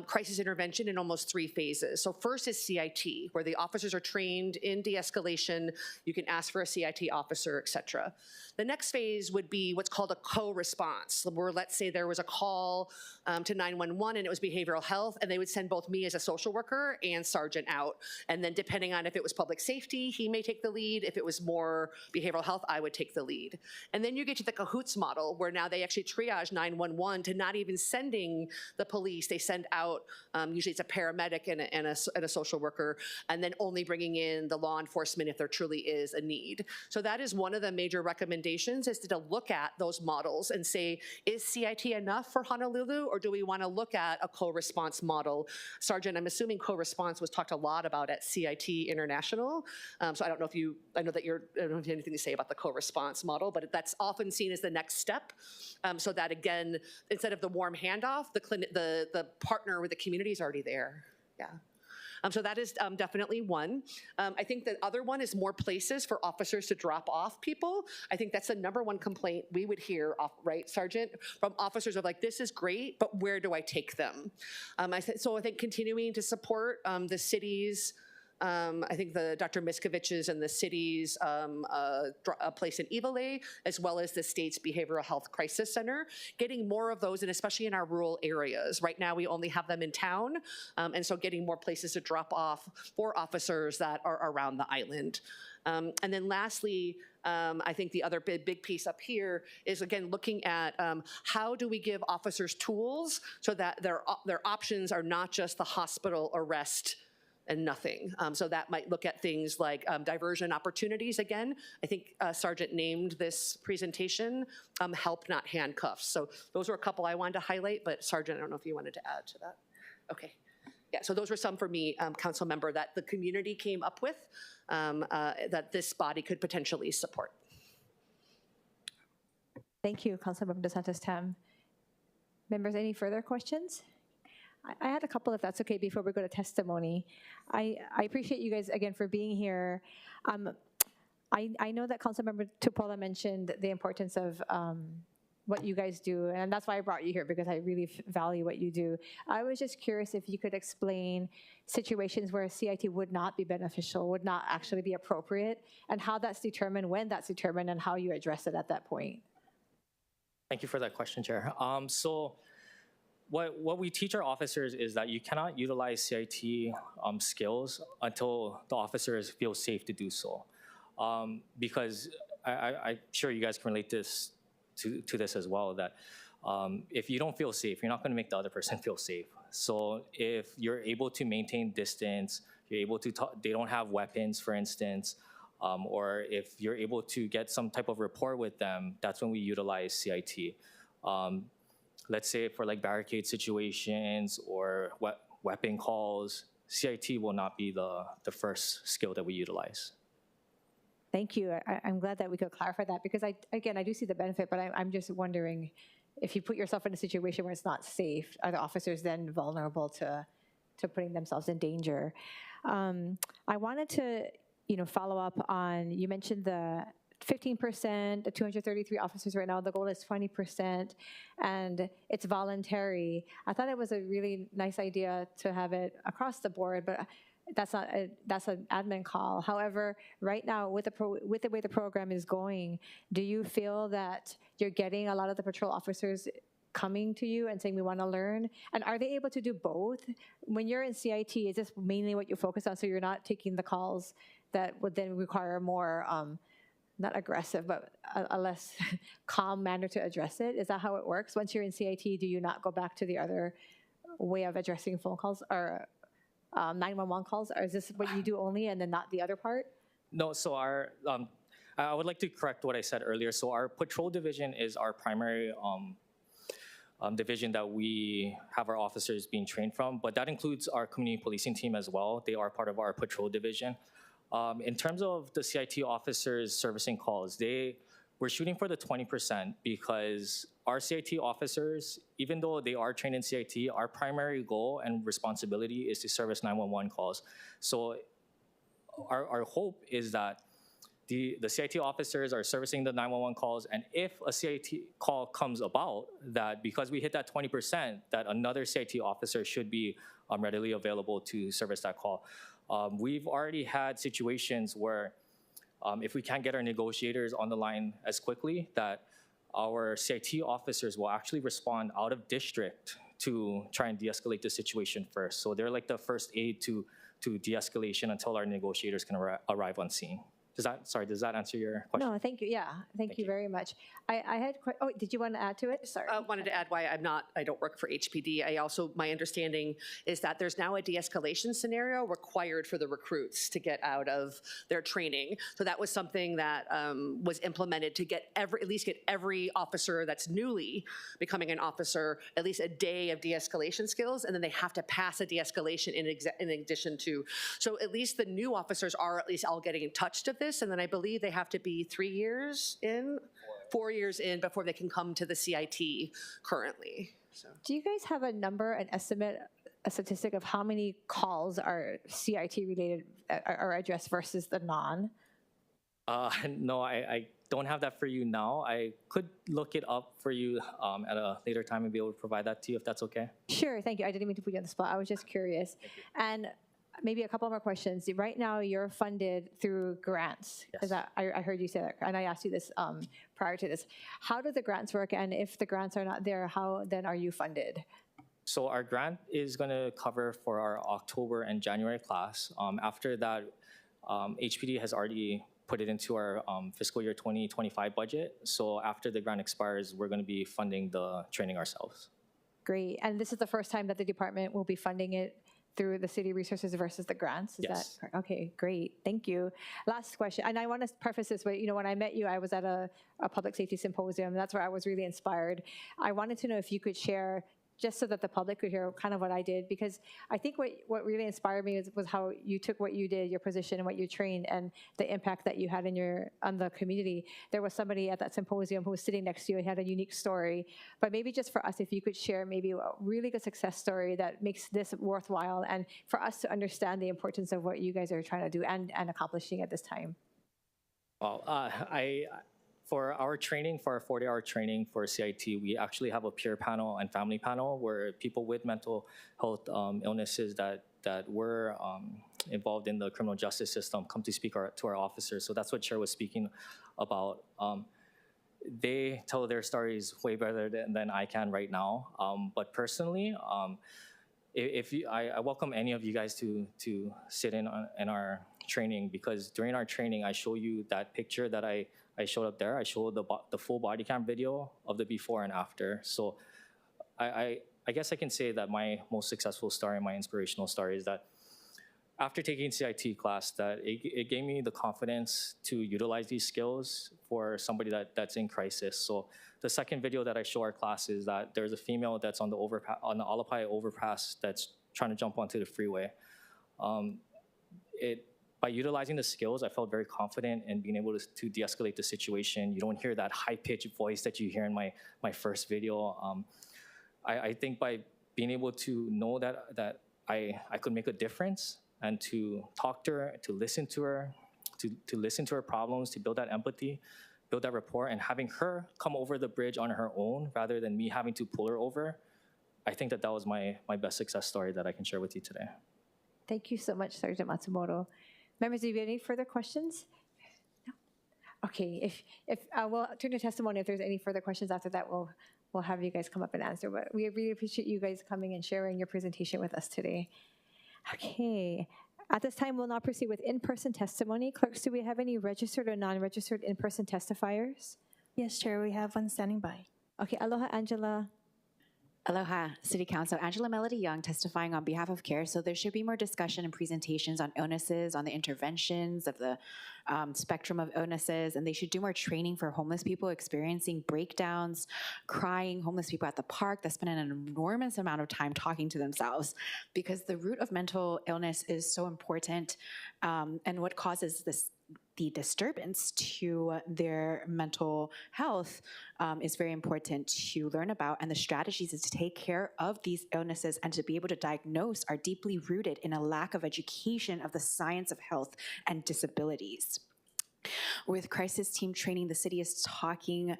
crisis intervention in almost 3 phases. So first is CIT, where the officers are trained in de-escalation. You can ask for a CIT officer, et cetera. The next phase would be what's called a co-response, where let's say there was a call to 911 and it was behavioral health, and they would send both me as a social worker and sergeant out. And then depending on if it was public safety, he may take the lead. If it was more behavioral health, I would take the lead. And then you get to the CAHOOTS model, where now they actually triage 911 to not even sending the police. They send out, usually it's a paramedic and a social worker, and then only bringing in the law enforcement if there truly is a need. So that is one of the major recommendations, is to look at those models and say, is CIT enough for Honolulu, or do we want to look at a co-response model? Sergeant, I'm assuming co-response was talked a lot about at CIT International. So I don't know if you, I know that you're, I don't know if you have anything to say about the co-response model, but that's often seen as the next step. So that again, instead of the warm handoff, the partner with the community is already there. Yeah. So that is definitely one. I think the other one is more places for officers to drop off people. I think that's the #1 complaint we would hear, right, Sergeant, from officers of like, this is great, but where do I take them? So I think continuing to support the city's, I think the Dr. Miskovich's and the city's place in Ivalai, as well as the state's Behavioral Health Crisis Center, getting more of those, and especially in our rural areas. Right now, we only have them in town, and so getting more places to drop off for officers that are around the island. And then lastly, I think the other big piece up here is, again, looking at how do we give officers tools so that their options are not just the hospital arrest and nothing. So that might look at things like diversion opportunities. Again, I think Sergeant named this presentation, help not handcuffs. So those were a couple I wanted to highlight, but Sergeant, I don't know if you wanted to add to that. Okay. Yeah, so those were some for me, Council Member, that the community came up with that this body could potentially support. Thank you, Councilmember DeSantis Tam. Members, any further questions? I had a couple, if that's okay, before we go to testimony. I appreciate you guys, again, for being here. I know that Councilmember Tupola mentioned the importance of what you guys do, and that's why I brought you here, because I really value what you do. I was just curious if you could explain situations where CIT would not be beneficial, would not actually be appropriate, and how that's determined, when that's determined, and how you address it at that point. Thank you for that question, Chair. So what we teach our officers is that you cannot utilize CIT skills until the officers feel safe to do so. Because I'm sure you guys can relate this to this as well, that if you don't feel safe, you're not going to make the other person feel safe. So if you're able to maintain distance, you're able to talk, they don't have weapons, for instance, or if you're able to get some type of rapport with them, that's when we utilize CIT. Let's say for like barricade situations or weapon calls, CIT will not be the first skill that we utilize. Thank you. I'm glad that we could clarify that, because I do see the benefit, but I'm just wondering, if you put yourself in a situation where it's not safe, are the officers then vulnerable to putting themselves in danger? I wanted to follow up on, you mentioned the 15%, the 233 officers right now, the goal is 20%, and it's voluntary. I thought it was a really nice idea to have it across the board, but that's an admin call. However, right now, with the way the program is going, do you feel that you're getting a lot of the patrol officers coming to you and saying, we want to learn? And are they able to do both? When you're in CIT, is this mainly what you focus on, so you're not taking the calls that would then require more, not aggressive, but a less calm manner to address it? Is that how it works? Once you're in CIT, do you not go back to the other way of addressing phone calls or 911 calls? Or is this what you do only and then not the other part? No, so I would like to correct what I said earlier. So our patrol division is our primary division that we have our officers being trained from, but that includes our community policing team as well. They are part of our patrol division. In terms of the CIT officers servicing calls, we're shooting for the 20% because our CIT officers, even though they are trained in CIT, our primary goal and responsibility is to service 911 calls. So our hope is that the CIT officers are servicing the 911 calls, and if a CIT call comes about, that because we hit that 20%, that another CIT officer should be readily available to service that call. We've already had situations where if we can't get our negotiators on the line as quickly, that our CIT officers will actually respond out of district to try and de-escalate the situation first. So they're like the first aid to de-escalation until our negotiators can arrive on scene. Does that answer your question? No, thank you. Yeah, thank you very much. I had oh, did you want to add to it? Sorry. Wanted to add why I don't work for HPD. My understanding is that there's now a de-escalation scenario required for the recruits to get out of their training. So that was something that was implemented to get at least every officer that's newly becoming an officer at least a day of de-escalation skills, and then they have to pass a de-escalation in addition to. So at least the new officers are at least all getting touched of this, and then I believe they have to be 4 years in before they can come to the CIT currently. So. Do you guys have a number, an estimate, a statistic of how many calls are CIT related or addressed versus the non? No, I don't have that for you now. I could look it up for you at a later time and be able to provide that to you if that's okay. Sure, thank you. I didn't mean to put you on the spot. I was just curious. And maybe a couple more questions. Right now, you're funded through grants. Yes. Is that, I heard you say that, and I asked you this prior to this. How do the grants work, and if the grants are not there, how then are you funded? So our grant is going to cover for our October and January class. After that, HPD has already put it into our fiscal year 2025 budget. So after the grant expires, we're going to be funding the training ourselves. Great. And this is the first time that the department will be funding it through the city resources versus the grants? Is yes. that okay, great, thank you. Last question, and I want to preface this way, when I met you, I was at a public safety symposium. That's where I was really inspired. I wanted to know if you could share, just so that the public could hear kind of what I did, because I think what really inspired me was how you took what you did, your position and what you trained, and the impact that you had on the community. There was somebody at that symposium who was sitting next to you and had a unique story, but maybe just for us, if you could share maybe a really good success story that makes this worthwhile, and for us to understand the importance of what you guys are trying to do and accomplishing at this time. Well, for our training, for our 40-hour training for CIT, we actually have a peer panel and family panel where people with mental health illnesses that were involved in the criminal justice system come to speak to our officers. So that's what Chair was speaking about. They tell their stories way better than I can right now. But personally, I welcome any of you guys to sit in our training, because during our training, I show you that picture that I showed up there. I showed the full body cam video of the before and after. So I guess I can say that my most successful story, my inspirational story, is that after taking CIT class, that it gave me the confidence to utilize these skills for somebody that's in crisis. So the second video that I show our class is that there's a female that's on the Alapai overpass that's trying to jump onto the freeway. By utilizing the skills, I felt very confident in being able to de-escalate the situation. You don't hear that high-pitched voice that you hear in my first video. I think by being able to know that I could make a difference and to talk to her, to listen to her, to listen to her problems, to build that empathy, build that rapport, and having her come over the bridge on her own rather than me having to pull her over. I think that that was my best success story that I can share with you today. Thank you so much, Sergeant Matsumoto. Members, do you have any further questions? No? Okay, if we'll turn to testimony. If there's any further questions after that, we'll have you guys come up and answer. But we really appreciate you guys coming and sharing your presentation with us today. Okay, at this time, we'll now proceed with in-person testimony. Clerks, do we have any registered or non-registered in-person testifiers? Yes, Chair, we have one standing by. Okay, aloha, Angela. Aloha, City Council. Angela Melody Young testifying on behalf of CARE. So there should be more discussion and presentations on illnesses, on the interventions of the spectrum of illnesses, and they should do more training for homeless people experiencing breakdowns, crying, homeless people at the park that spend an enormous amount of time talking to themselves, because the root of mental illness is so important, and what causes the disturbance to their mental health is very important to learn about, and the strategies to take care of these illnesses and to be able to diagnose are deeply rooted in a lack of education of the science of health and disabilities. With crisis team training, the city is talking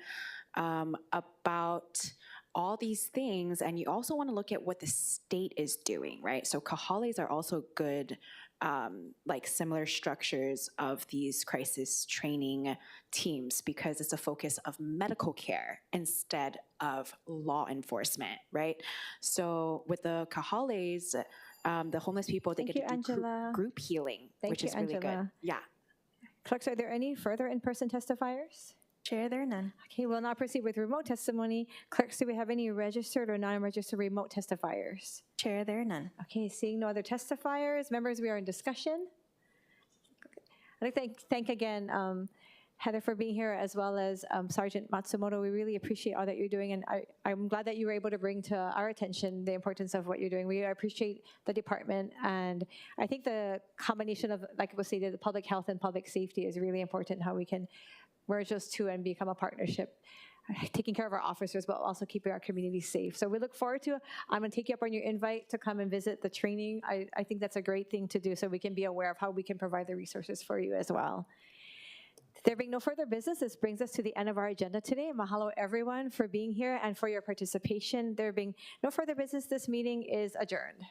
about all these things, and you also want to look at what the state is doing, right? So kahales are also good, like similar structures of these crisis training teams, because it's a focus of medical care instead of law enforcement, right? So with the kahales, the homeless people, they get to do group healing, which is really good. Yeah. Clerks, are there any further in-person testifiers? Chair, there are none. Okay, we'll now proceed with remote testimony. Clerks, do we have any registered or non-registered remote testifiers? Chair, there are none. Okay, seeing no other testifiers, members, we are in discussion. I'd like to thank again Heather for being here, as well as Sergeant Matsumoto. We really appreciate all that you're doing, and I'm glad that you were able to bring to our attention the importance of what you're doing. We appreciate the department, and I think the combination of, like it was stated, the public health and public safety is really important, how we can merge those two and become a partnership, taking care of our officers, but also keeping our community safe. So we look forward to, I'm gonna take you up on your invite to come and visit the training. I think that's a great thing to do, so we can be aware of how we can provide the resources for you as well. There being no further business, this brings us to the end of our agenda today. Mahalo everyone for being here and for your participation. There being no further business, this meeting is adjourned.